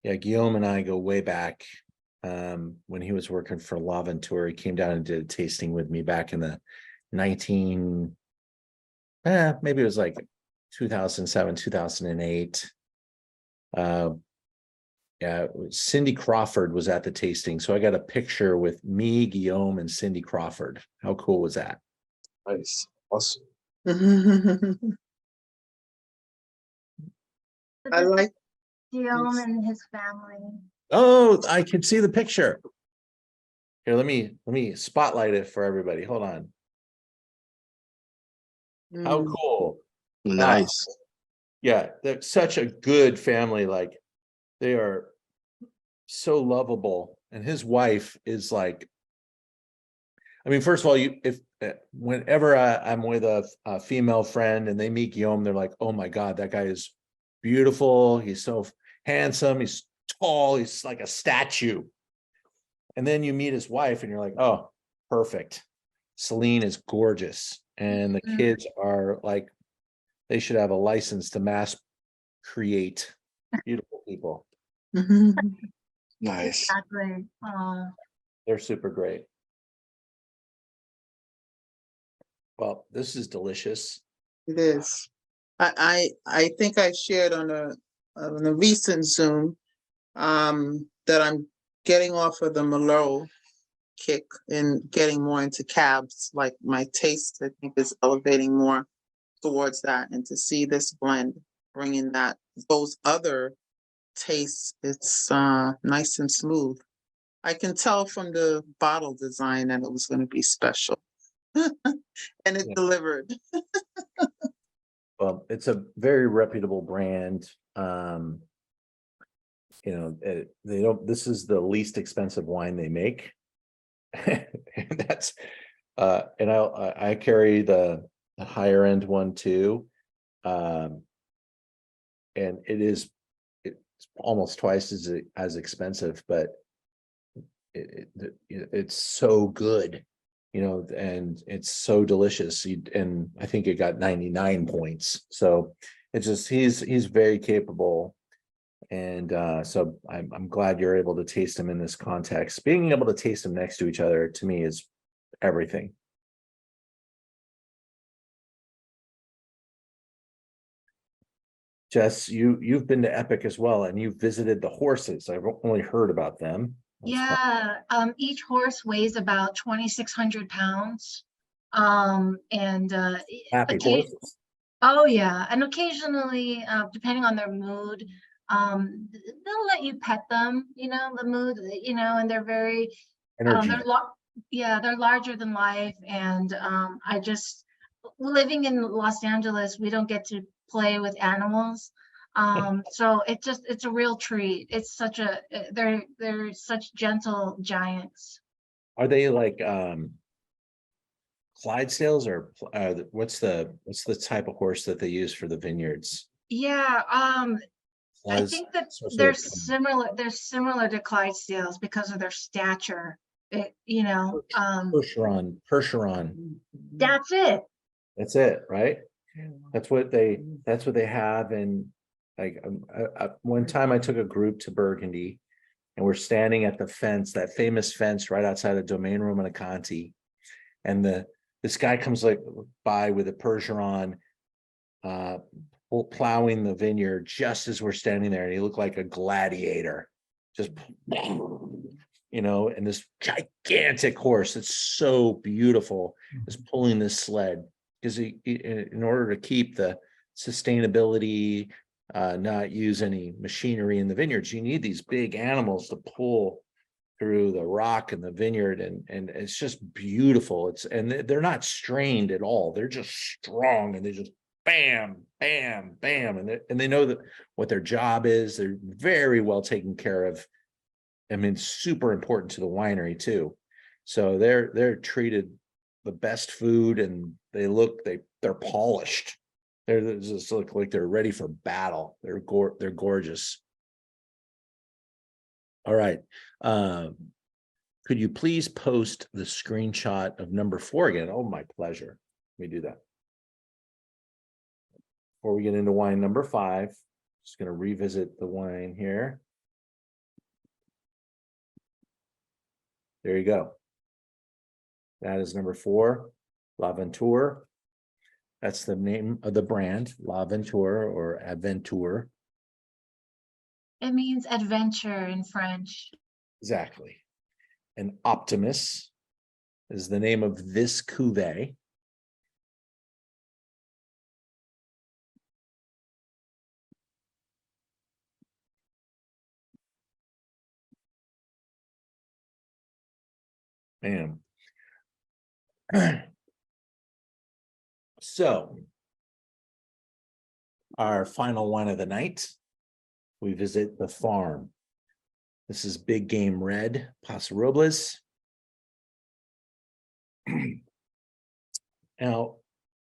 Speaker 1: Yeah, Guillaume and I go way back. When he was working for L'Aventure, he came down and did a tasting with me back in the maybe it was like 2007, 2008. Yeah, Cindy Crawford was at the tasting. So I got a picture with me, Guillaume, and Cindy Crawford. How cool was that?
Speaker 5: Nice. Awesome.
Speaker 6: I like,
Speaker 7: Guillaume and his family.
Speaker 1: Oh, I can see the picture. Here, let me spotlight it for everybody. Hold on. How
Speaker 6: mm,
Speaker 1: cool.
Speaker 5: Nice.
Speaker 1: Yeah, they're such a good family. Like, they are so lovable. And his wife is like, I mean, first of all, whenever I'm with a female friend and they meet Guillaume, they're like, oh my God, that guy is beautiful. He's so handsome. He's tall. He's like a statue. And then you meet his wife and you're like, oh, perfect. Celine is gorgeous. And the kids are like, they should have a license to mass create beautiful people.
Speaker 5: Nice.
Speaker 7: Exactly.
Speaker 1: They're super great. Well, this is delicious.
Speaker 6: it is. I think I shared on a recent Zoom, that I'm getting off of the Merlot kick and getting more into cabs. Like my taste, I think, is elevating more towards that, and to see this blend bringing those other tastes, it's nice and smooth. I can tell from the bottle design that it was going to be special. And it
Speaker 1: Yeah.
Speaker 6: delivered.
Speaker 1: Well, it's a very reputable brand. They don't, this is the least expensive wine they make. And that's and I carry the higher end one too. And it's almost twice as expensive, but it's so good, and it's so delicious. And I think it got 99 points. So it's just, he's very capable. And so I'm glad you're able to taste them in this context. Being able to taste them next to each other, to me, is everything. Jess, you've been to Epic as well, and you've visited the horses. I've only heard about them. That's fun.
Speaker 7: Yeah, each horse weighs about 2,600 pounds. And
Speaker 1: Happy horses.
Speaker 7: oh yeah, and occasionally, depending on their mood, they'll let you pet them, the mood, and they're very,
Speaker 1: Energy.
Speaker 7: they're larger than life. And living in Los Angeles, we don't get to play with animals. So it's a real treat. It's they're such gentle giants.
Speaker 1: Are they like Clydesdales, or what's the type of horse that they use for the vineyards?
Speaker 7: Yeah, I think that they're similar to Clydesdales because of their stature.
Speaker 1: Percheron.
Speaker 7: That's it.
Speaker 1: That's it, right? That's what they have. And like one time I took a group to Burgundy, and we're standing at the fence, that famous fence right outside of Domaine Romanée-Conti, and this guy comes by with a Percheron, plowing the vineyard just as we're standing there, and he looked like a gladiator, just and this gigantic horse that's so beautiful is pulling this sled, because in order to keep the sustainability, not use any machinery in the vineyards, you need these big animals to pull through the rock in the vineyard, and it's just beautiful. And they're not strained at all. They're just strong, and they just bam, bam, bam, and they know that what their job is. They're very well taken care of. I mean, super important to the winery too. So they're treated the best food, and they're polished. They just look like they're ready for battle. They're gorgeous. All right. Could you please post the screenshot of number 4 again? Oh, my pleasure. Let me do that. Before we get into wine number 5, just going to revisit the wine here. There you go. That is number 4, L'Aventure. That's the name of the brand, L'Aventure or Adventure.
Speaker 7: It means adventure in French.
Speaker 1: Exactly. And Optimus is the name of this cuvee. Man. So, our final wine of the night, we visit the farm. This is Big Game Red, Paso Robles. Now,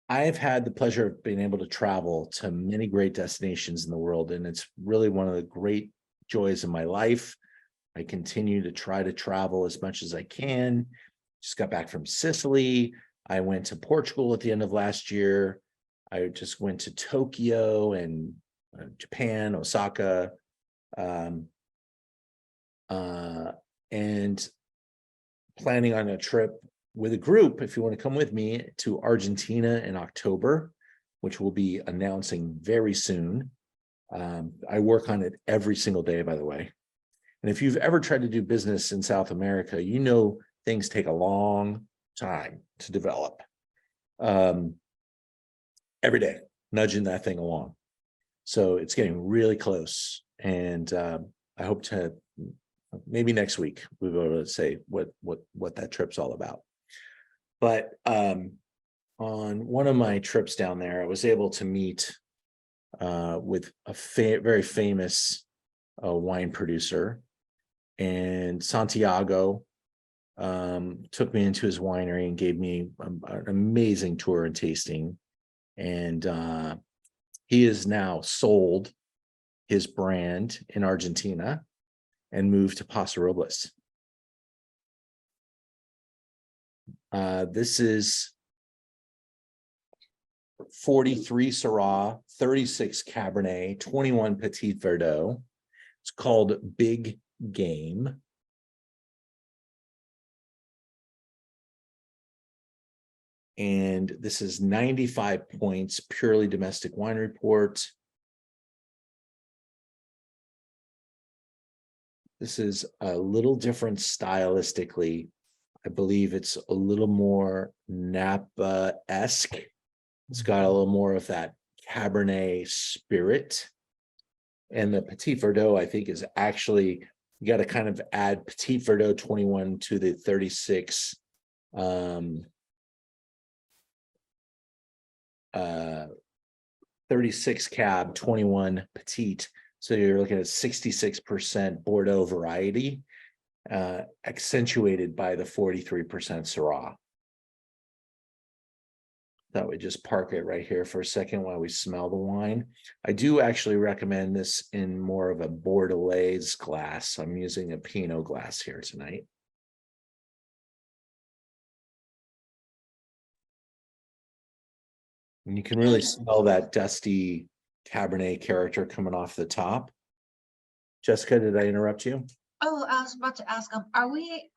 Speaker 1: I've had the pleasure of being able to travel to many great destinations in the world, and it's really one of the great joys of my life. I continue to try to travel as much as I can. Just got back from Sicily. I went to Portugal at the end of last year. I just went to Tokyo and Japan, Osaka, and planning on a trip with a group, if you want to come with me, to Argentina in October, which we'll be announcing very soon. I work on it every single day, by the way. And if you've ever tried to do business in South America, you know things take a long time to develop. Every day, nudging that thing along. So it's getting really close. And I hope to, maybe next week, we'll be able to say what that trip's all about. But on one of my trips down there, I was able to meet with a very famous wine producer, and Santiago took me into his winery and gave me an amazing tour and tasting. And he has now sold his brand in Argentina and moved to Paso Robles. This is 43 Syrah, 36 Cabernet, 21 Petit Verdot. It's called Big Game. And this is 95 points, purely domestic wine report. This is a little different stylistically. I believe it's a little more Napa-esque. It's got a little more of that Cabernet spirit. And the Petit Verdot, I think, is actually, you got to kind of add Petit Verdot 21 to the 36 36 Cab, 21 Petite. So you're looking at 66% Bordeaux variety, accentuated by the 43% Syrah. Thought we'd just park it right here for a second while we smell the wine. I do actually recommend this in more of a Bordelais glass. I'm using a Pinot glass here tonight. And you can really smell that dusty Cabernet character coming off the top. Jessica, did I interrupt you?
Speaker 7: Oh, I was about to ask, are we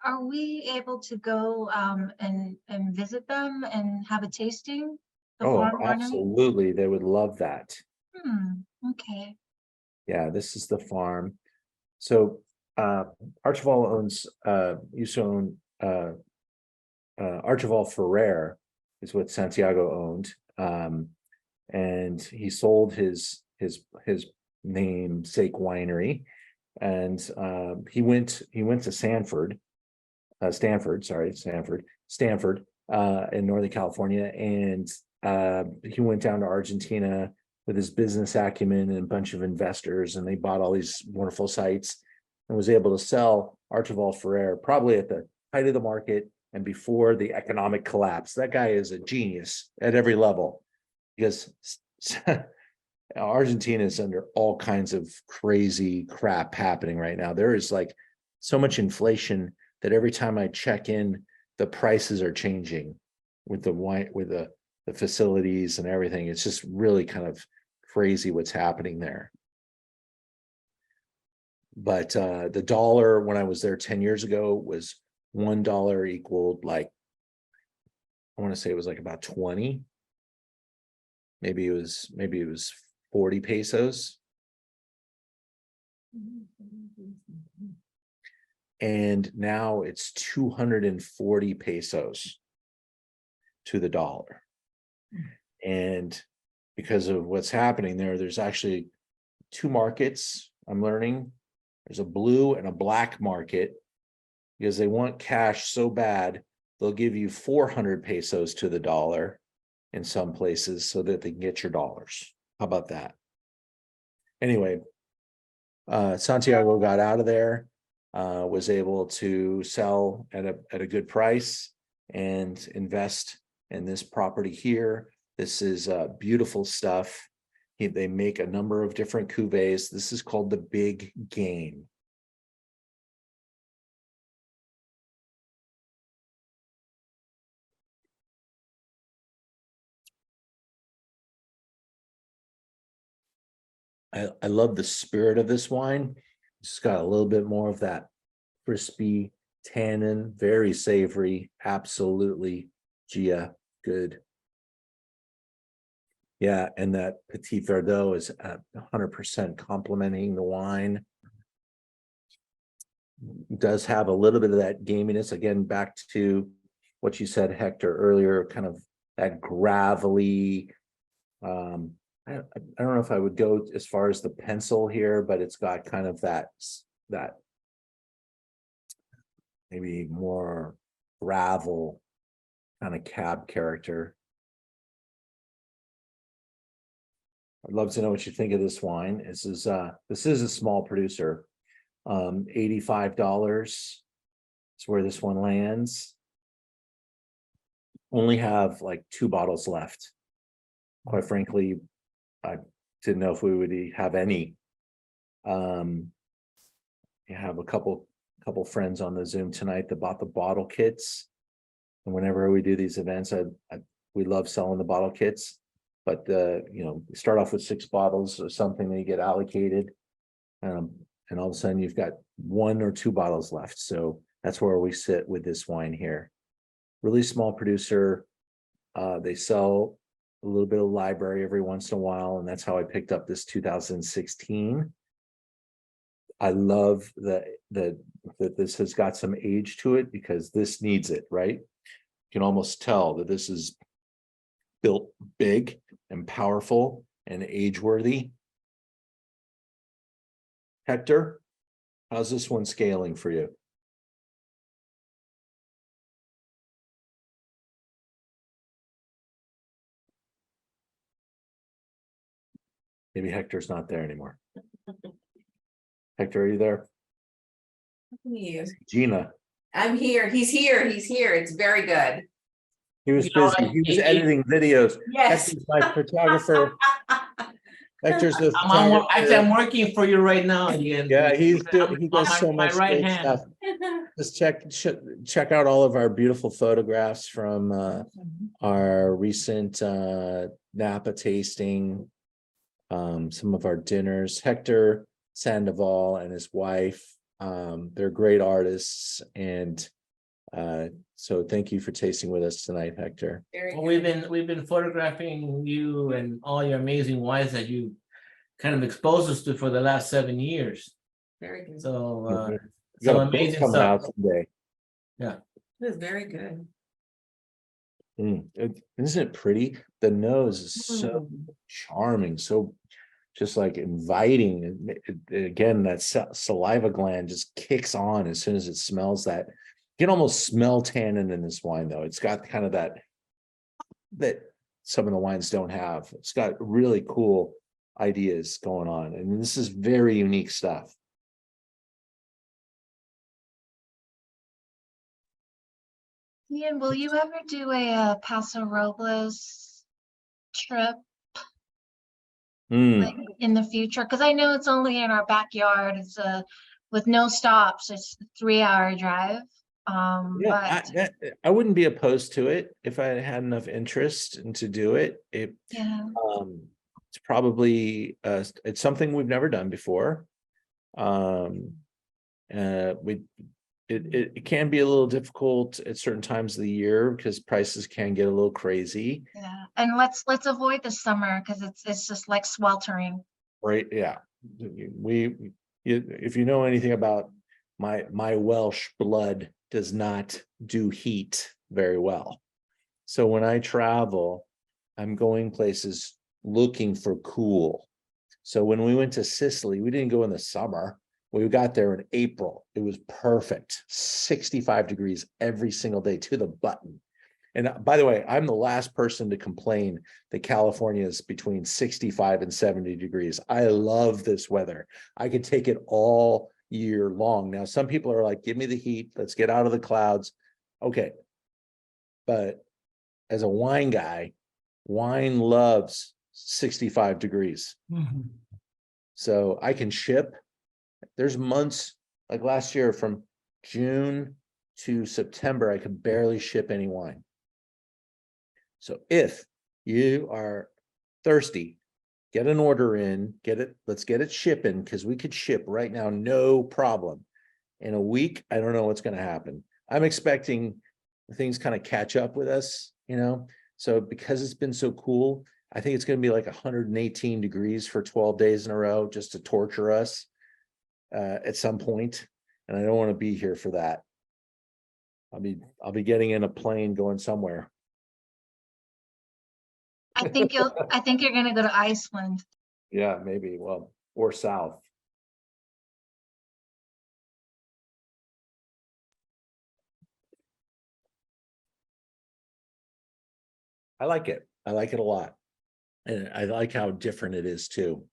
Speaker 7: able to go and visit them and have a tasting? The
Speaker 1: Oh,
Speaker 7: farm winery?
Speaker 1: absolutely. They would love that.
Speaker 7: Okay.
Speaker 1: Yeah, this is the farm. So Archibald owns, used to own Archibald Ferrer is what Santiago owned. And he sold his namesake winery, and he went to Stanford in Northern California, and he went down to Argentina with his business acumen and a bunch of investors, and they bought all these wonderful sites and was able to sell Archibald Ferrer probably at the height of the market and before the economic collapse. That guy is a genius at every level, because Argentina is under all kinds of crazy crap happening right now. There is like so much inflation that every time I check in, the prices are changing with the wine, with the facilities and everything. It's just really kind of crazy what's happening there. But the dollar when I was there 10 years ago was $1 equaled like, I want to say it was like about 20. Maybe it was 40 pesos. And now it's 240 pesos to the dollar. And because of what's happening there, there's actually two markets I'm learning. There's a blue and a black market because they want cash so bad, they'll give you 400 pesos to the dollar in some places so that they can get your dollars. How about that? Anyway, Santiago got out of there, was able to sell at a good price and invest in this property here. This is beautiful stuff. They make a number of different cuvées. This is called the Big Game. I love the spirit of this wine. It's got a little bit more of that crispy tannin, very savory, absolutely Gia, good. Yeah, and that Petit Verdot is at 100% complementing the wine. Does have a little bit of that gaminess. Again, back to what you said, Hector, earlier, kind of that gravelly, I don't know if I would go as far as the pencil here, but it's got kind of that maybe more gravel kind of cab character. I'd love to know what you think of this wine. This is a small producer. $85 is where this one lands. Only have like 2 bottles left. Quite frankly, I didn't know if we would have any. You have a couple friends on the Zoom tonight that bought the bottle kits, and whenever we do these events, we love selling the bottle kits. But you start off with 6 bottles or something that you get allocated, and all of a sudden you've got 1 or 2 bottles left. So that's where we sit with this wine here. Really small producer. They sell a little bit of library every once in a while, and that's how I picked up this 2016. I love that this has got some age to it because this needs it, right? You can almost tell that this is built big and powerful and age-worthy. Hector, how's this one scaling for you? Maybe Hector's not there anymore. Hector, are you there?
Speaker 8: You.
Speaker 1: Gina.
Speaker 8: I'm here. He's here. He's here. It's very good.
Speaker 1: He was busy. He was editing videos.
Speaker 8: Yes.
Speaker 1: Hector's my photographer. Hector's the
Speaker 4: Actually, I'm
Speaker 1: photographer.
Speaker 4: working for you right now. Again.
Speaker 1: Yeah, he
Speaker 4: On
Speaker 1: does so
Speaker 4: my
Speaker 1: much
Speaker 4: right
Speaker 1: great
Speaker 4: hand.
Speaker 1: stuff. Just check out all of our beautiful photographs from our recent Napa tasting, some of our dinners. Hector Sandoval and his wife, they're great artists, and so thank you for tasting with us tonight, Hector.
Speaker 4: Well, we've been photographing you and all your amazing wines that you kind of exposed us to for the last 7 years.
Speaker 8: Very good.
Speaker 4: So
Speaker 1: You got
Speaker 4: some
Speaker 1: a book
Speaker 4: amazing
Speaker 1: coming
Speaker 4: stuff.
Speaker 1: out someday.
Speaker 8: It was very good.
Speaker 1: Isn't it pretty? The nose is so charming, so just like inviting. Again, that saliva gland just kicks on as soon as it smells that. You can almost smell tannin in this wine, though. It's got kind of that some of the wines don't have. It's got really cool ideas going on, and this is very unique stuff.
Speaker 7: Ian, will you ever do a Paso Robles trip like in the future? Because I know it's only in our backyard. It's a with no stops. It's a 3-hour drive.
Speaker 1: Yeah,
Speaker 7: But
Speaker 1: I wouldn't be opposed to it if I had enough interest and to do it.
Speaker 7: yeah,
Speaker 1: It's probably it's something we've never done before. We it can be a little difficult at certain times of the year because prices can get a little crazy.
Speaker 7: yeah. And let's avoid the summer because it's just like sweltering.
Speaker 1: Right, yeah. If you know anything about my Welsh blood does not do heat very well. So when I travel, I'm going places looking for cool. So when we went to Sicily, we didn't go in the summer. We got there in April. It was perfect. 65 degrees every single day to the button. And by the way, I'm the last person to complain that California is between 65 and 70 degrees. I love this weather. I could take it all year long. Now, some people are like, give me the heat. Let's get out of the clouds. Okay. But as a wine guy, wine loves 65 degrees. So I can ship. There's months like last year from June to September, I could barely ship any wine. So if you are thirsty, get an order in, let's get it shipping because we could ship right now, no problem. In a week, I don't know what's going to happen. I'm expecting things kind of catch up with us, So because it's been so cool, I think it's going to be like 118 degrees for 12 days in a row just to torture us at some point. And I don't want to be here for that. I'll be getting in a plane going somewhere.
Speaker 7: I think you're gonna go to Iceland.
Speaker 1: Yeah, maybe. Well, or south. I like it. I like it a lot. And I like how different it is too.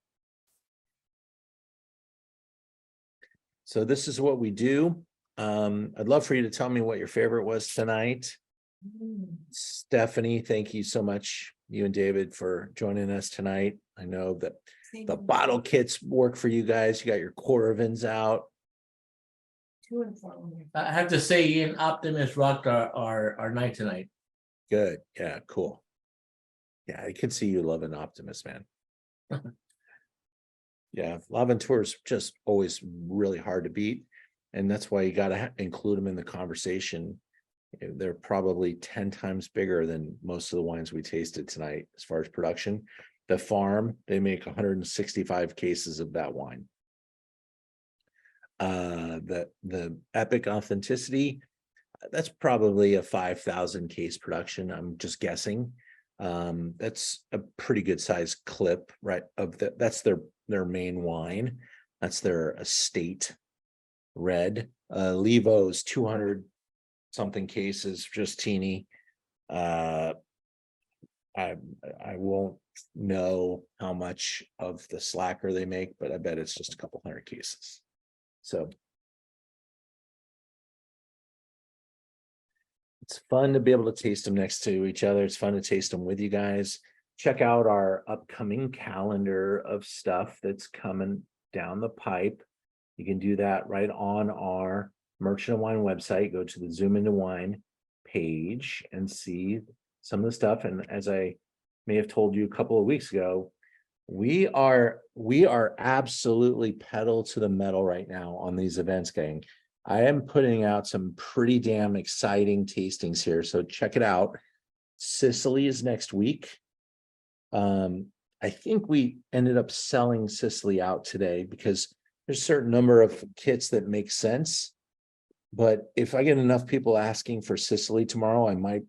Speaker 1: So this is what we do. I'd love for you to tell me what your favorite was tonight. Stephanie, thank you so much, you and David, for joining us tonight. I know that the bottle kits work for you guys. You got your Corvins out.
Speaker 4: I have to say, Ian, Optimist rocked our night tonight.
Speaker 1: Good. Yeah, cool. Yeah, I can see you loving Optimist, man. Yeah, Laventour is just always really hard to beat. And that's why you got to include them in the conversation. They're probably 10 times bigger than most of the wines we tasted tonight as far as production. The farm, they make 165 cases of that wine. The Epic Authenticity, that's probably a 5,000 case production. I'm just guessing. That's a pretty good size clip, right? That's their main wine. That's their estate red. Levo's 200 something cases, just teeny. I won't know how much of the slacker they make, but I bet it's just a couple hundred cases. So it's fun to be able to taste them next to each other. It's fun to taste them with you guys. Check out our upcoming calendar of stuff that's coming down the pipe. You can do that right on our Merchant of Wine website. Go to the Zoom into Wine page and see some of the stuff. And as I may have told you a couple of weeks ago, we are absolutely pedal to the metal right now on these events, gang. I am putting out some pretty damn exciting tastings here. So check it out. Sicily is next week. I think we ended up selling Sicily out today because there's a certain number of kits that make sense. But if I get enough people asking for Sicily tomorrow, I might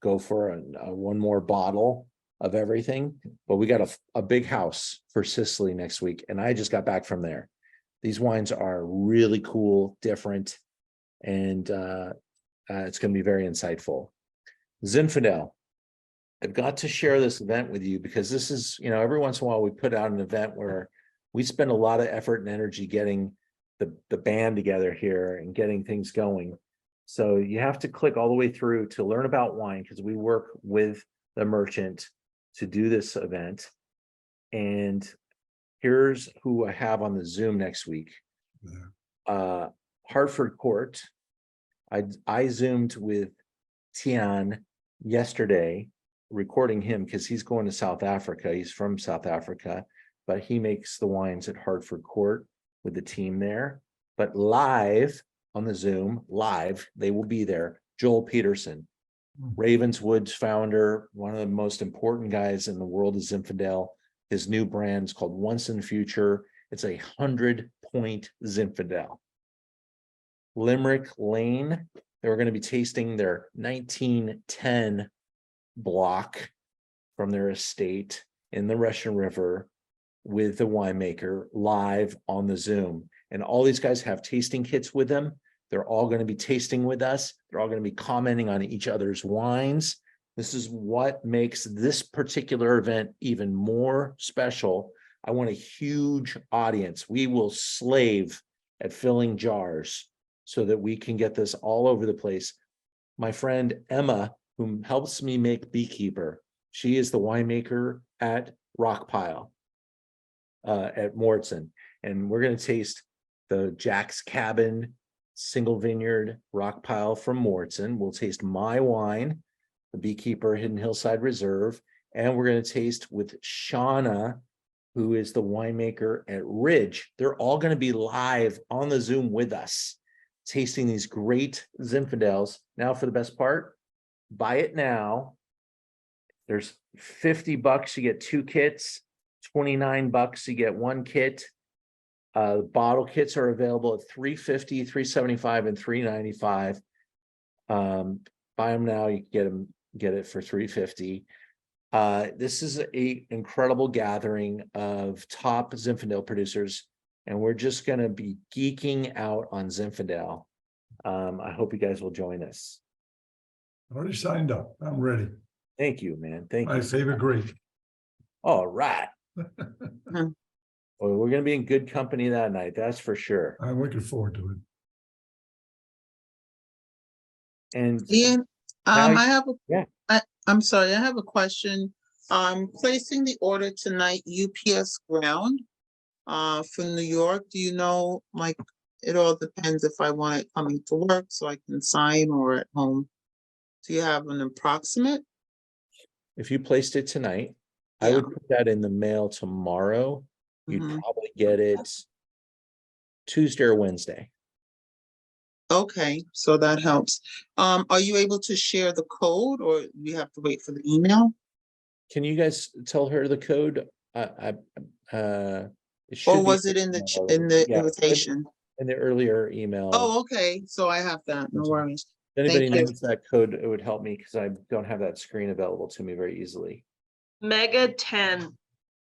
Speaker 1: go for one more bottle of everything. But we got a big house for Sicily next week. And I just got back from there. These wines are really cool, different, and it's going to be very insightful. Zinfandel, I've got to share this event with you because this is, every once in a while we put out an event where we spend a lot of effort and energy getting the band together here and getting things going. So you have to click all the way through to learn about wine because we work with the merchant to do this event. And here's who I have on the Zoom next week. Hartford Court. I Zoomed with Tian yesterday, recording him because he's going to South Africa. He's from South Africa, but he makes the wines at Hartford Court with the team there. But live on the Zoom, they will be there. Joel Peterson, Ravenswood's founder, one of the most important guys in the world of Zinfandel. His new brand is called Once in the Future. It's 100-point Zinfandel. Limerick Lane, they were going to be tasting their 1910 block from their estate in the Russian River with the winemaker live on the Zoom. And all these guys have tasting kits with them. They're all going to be tasting with us. They're all going to be commenting on each other's wines. This is what makes this particular event even more special. I want a huge audience. We will slave at filling jars so that we can get this all over the place. My friend Emma, who helps me make Beekeeper, she is the winemaker at Rockpile at Mortson. And we're going to taste the Jack's Cabin single vineyard Rockpile from Mortson. We'll taste my wine, the Beekeeper Hidden Hillside Reserve, and we're going to taste with Shauna, who is the winemaker at Ridge. They're all going to be live on the Zoom with us, tasting these great Zinfandels. Now for the best part, buy it now. There's $50, you get 2 kits, $29, you get 1 kit. Bottle kits are available at $350, $375, and $395. Buy them now, you can get it for $350. This is an incredible gathering of top Zinfandel producers, and we're just going to be geeking out on Zinfandel. I hope you guys will join us.
Speaker 9: Already signed up. I'm ready.
Speaker 1: Thank you, man. Thank
Speaker 9: My
Speaker 1: you.
Speaker 9: favorite grape.
Speaker 1: All right. Well, we're going to be in good company that night. That's for sure.
Speaker 9: I'm looking forward to it.
Speaker 1: And
Speaker 6: Ian,
Speaker 1: now-
Speaker 6: I have
Speaker 1: yeah.
Speaker 6: I'm sorry, I have a question. Placing the order tonight, UPS ground, from New York. Do you know, like, it all depends if I want it coming to work so I can sign or at home. Do you have an approximate?
Speaker 1: If you placed it tonight, I
Speaker 6: Yeah.
Speaker 1: would put that in the mail tomorrow. You'd
Speaker 6: Mhm.
Speaker 1: probably get it Tuesday or Wednesday.
Speaker 6: Okay, so that helps. Are you able to share the code or you have to wait for the email?
Speaker 1: Can you guys tell her the code? It should
Speaker 6: Or
Speaker 1: be
Speaker 6: was it in the, in the
Speaker 1: yeah,
Speaker 6: invitation?
Speaker 1: in the earlier email.
Speaker 6: Oh, okay, so I have that, no worries.
Speaker 1: If anybody
Speaker 6: thank you.
Speaker 1: knows that code, it would help me because I don't have that screen available to me very easily.
Speaker 3: Mega 10.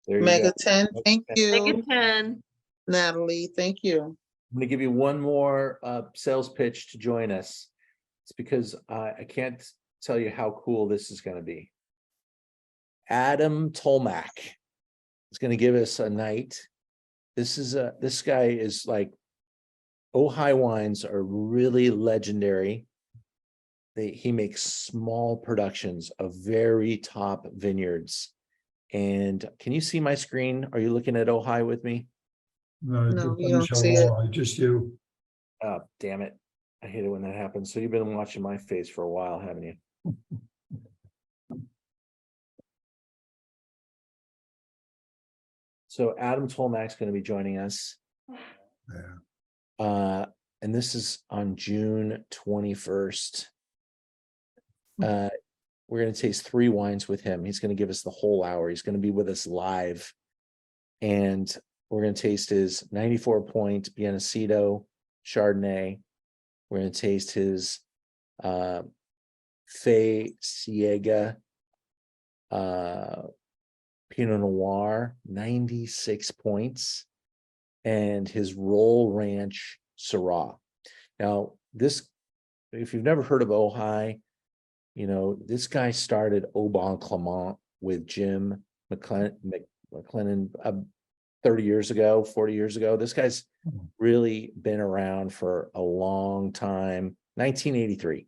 Speaker 1: There you
Speaker 6: Mega
Speaker 1: go.
Speaker 6: 10, thank
Speaker 3: Mega
Speaker 6: you,
Speaker 3: 10.
Speaker 6: Natalie, thank you.
Speaker 1: I'm going to give you one more sales pitch to join us. It's because I can't tell you how cool this is going to be. Adam Tolmack is going to give us a night. This guy is like, Ojai wines are really legendary. He makes small productions of very top vineyards. And can you see my screen? Are you looking at Ojai with me?
Speaker 9: No,
Speaker 6: No,
Speaker 9: it
Speaker 6: you
Speaker 9: doesn't
Speaker 6: don't
Speaker 9: show
Speaker 6: see it.
Speaker 9: all, just you.
Speaker 1: Oh, damn it. I hate it when that happens. So you've been watching my face for a while, haven't you? So Adam Tolmack's going to be joining us.
Speaker 9: Yeah.
Speaker 1: And this is on June 21st. We're going to taste 3 wines with him. He's going to give us the whole hour. He's going to be with us live. And we're going to taste his 94-point Biennacido Chardonnay. We're going to taste his Fe Ciega Pinot Noir, 96 points, and his Roll Ranch Syrah. Now, this, if you've never heard of Ojai, you know, this guy started Au Bon Clement with Jim McLennan 30 years ago, 40 years ago. This guy's really been around for a long time. 1983.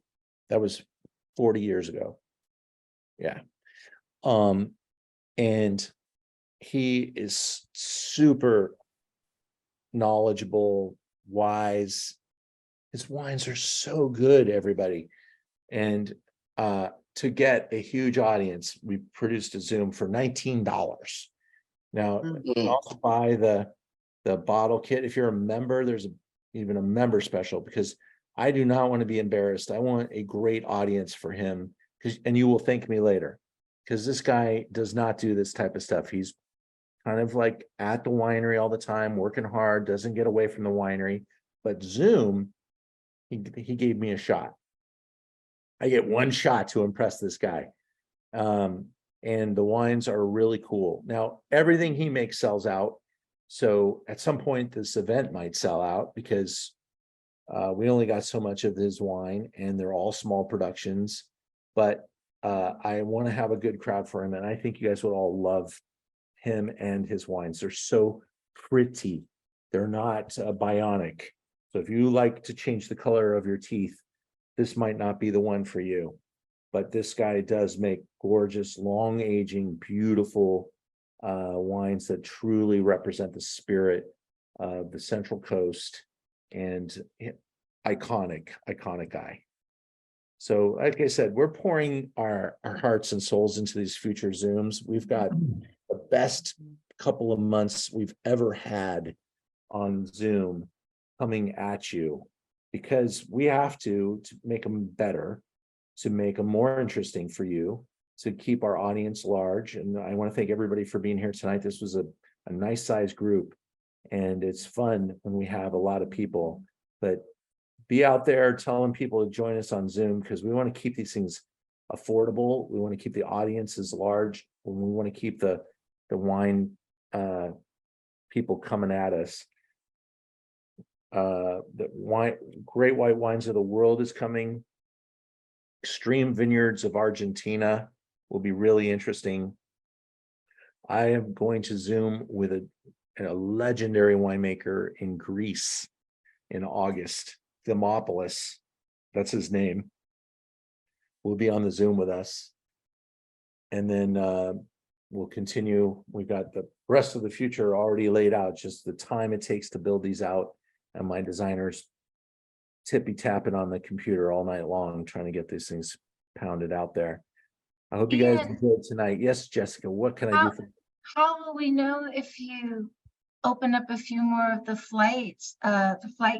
Speaker 1: That was 40 years ago. Yeah. And he is super knowledgeable, wise. His wines are so good, everybody. And to get a huge audience, we produced a Zoom for $19. Now, you can also buy the bottle kit. If you're a member, there's even a member special, because I do not want to be embarrassed. I want a great audience for him, and you will thank me later, because this guy does not do this type of stuff. He's kind of like at the winery all the time, working hard, doesn't get away from the winery. But Zoom, he gave me a shot. I get one shot to impress this guy. And the wines are really cool. Now, everything he makes sells out. So at some point, this event might sell out, because we only got so much of his wine, and they're all small productions. But I want to have a good crowd for him. And I think you guys would all love him and his wines. They're so pretty. They're not bionic. So if you like to change the color of your teeth, this might not be the one for you. But this guy does make gorgeous, long aging, beautiful wines that truly represent the spirit of the Central Coast, and iconic guy. So like I said, we're pouring our hearts and souls into these future Zooms. We've got the best couple of months we've ever had on Zoom coming at you, because we have to make them better, to make them more interesting for you, to keep our audience large. And I want to thank everybody for being here tonight. This was a nice sized group, and it's fun when we have a lot of people. But be out there telling people to join us on Zoom, because we want to keep these things affordable. We want to keep the audiences large, and we want to keep the wine people coming at us. The wine, Great White Wines of the World is coming. Extreme Vineyards of Argentina will be really interesting. I am going to Zoom with a legendary winemaker in Greece in August. Thermopolis, that's his name, will be on the Zoom with us. And then we'll continue. We got the rest of the future already laid out, just the time it takes to build these out. And my designers tippy tapping on the computer all night long, trying to get these things pounded out there. I hope you guys enjoyed tonight. Yes, Jessica, what can I do for you?
Speaker 7: How will we know if you open up a few more of the flight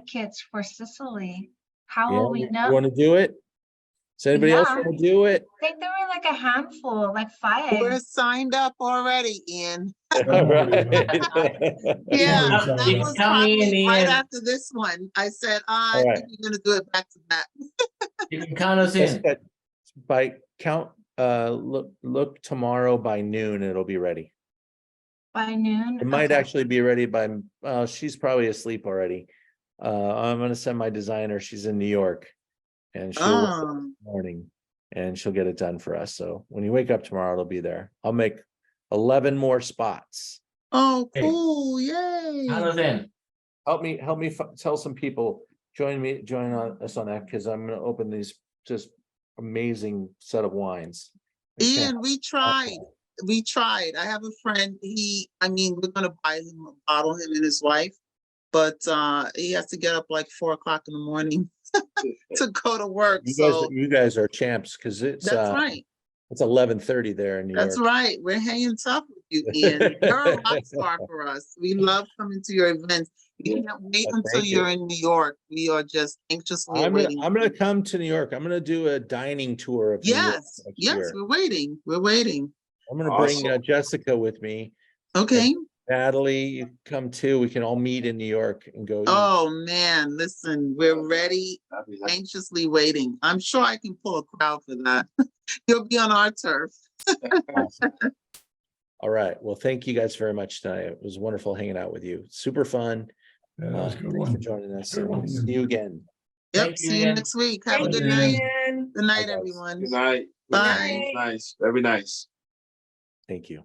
Speaker 7: kits for Sicily? How will we know?
Speaker 1: You want to do it? Does anybody else want to do it?
Speaker 7: I think there were like a handful, like 5.
Speaker 6: We're signed up already, Ian.
Speaker 1: All right.
Speaker 6: Yeah,
Speaker 4: You
Speaker 6: that
Speaker 4: can
Speaker 6: was
Speaker 4: come in,
Speaker 6: probably right
Speaker 4: Ian.
Speaker 6: after this one. I said, I
Speaker 1: All right.
Speaker 6: think you're gonna do it back to back.
Speaker 4: You can count us in.
Speaker 1: Jessica, by count, look tomorrow by noon, it'll be ready.
Speaker 7: By noon?
Speaker 1: It might
Speaker 7: Okay.
Speaker 1: actually be ready by, she's probably asleep already. I'm gonna send my designer, she's in New York, and she'll work in the morning, and she'll get it done for us. So when you wake up tomorrow, it'll be there. I'll make 11 more spots.
Speaker 6: Oh, cool, yay.
Speaker 4: Count us in.
Speaker 1: Help me tell some people, join us on that, because I'm gonna open these just amazing set of wines.
Speaker 6: Ian, we tried. I have a friend, we're gonna buy him a bottle, him and his wife, but he has to get up like 4 o'clock in the morning to go to work.
Speaker 1: You guys are champs, because it's
Speaker 6: That's right.
Speaker 1: It's 11:30 there in New York.
Speaker 6: That's right. We're hanging tough with you, Ian. You're a rock star for us. We love coming to your events. We can't wait until you're in New York. We are just anxiously waiting.
Speaker 1: I'm gonna come to New York. I'm gonna do a dining tour of New York
Speaker 6: Yes,
Speaker 1: next
Speaker 6: yes,
Speaker 1: year.
Speaker 6: we're waiting. We're waiting.
Speaker 1: I'm gonna bring Jessica with me.
Speaker 6: Okay.
Speaker 1: Natalie, you come too. We can all meet in New York and go eat.
Speaker 6: Oh, man, listen, we're ready, anxiously waiting. I'm sure I can pull a crowd for that. You'll be on our turf.
Speaker 1: Awesome. All right. Well, thank you guys very much tonight. It was wonderful hanging out with you. Super fun.
Speaker 9: Yeah, that was a good
Speaker 1: Thanks
Speaker 9: one.
Speaker 1: for joining us.
Speaker 9: Good one,
Speaker 1: See you again.
Speaker 6: Yep,
Speaker 4: Thank you,
Speaker 6: see you
Speaker 4: Ian.
Speaker 6: next week. Have a
Speaker 8: Thank
Speaker 6: good
Speaker 8: you,
Speaker 6: night.
Speaker 8: Ian.
Speaker 6: Good night,
Speaker 1: Bye, guys.
Speaker 6: everyone.
Speaker 5: Good night.
Speaker 6: Bye.
Speaker 5: Nice, very nice.
Speaker 1: Thank you.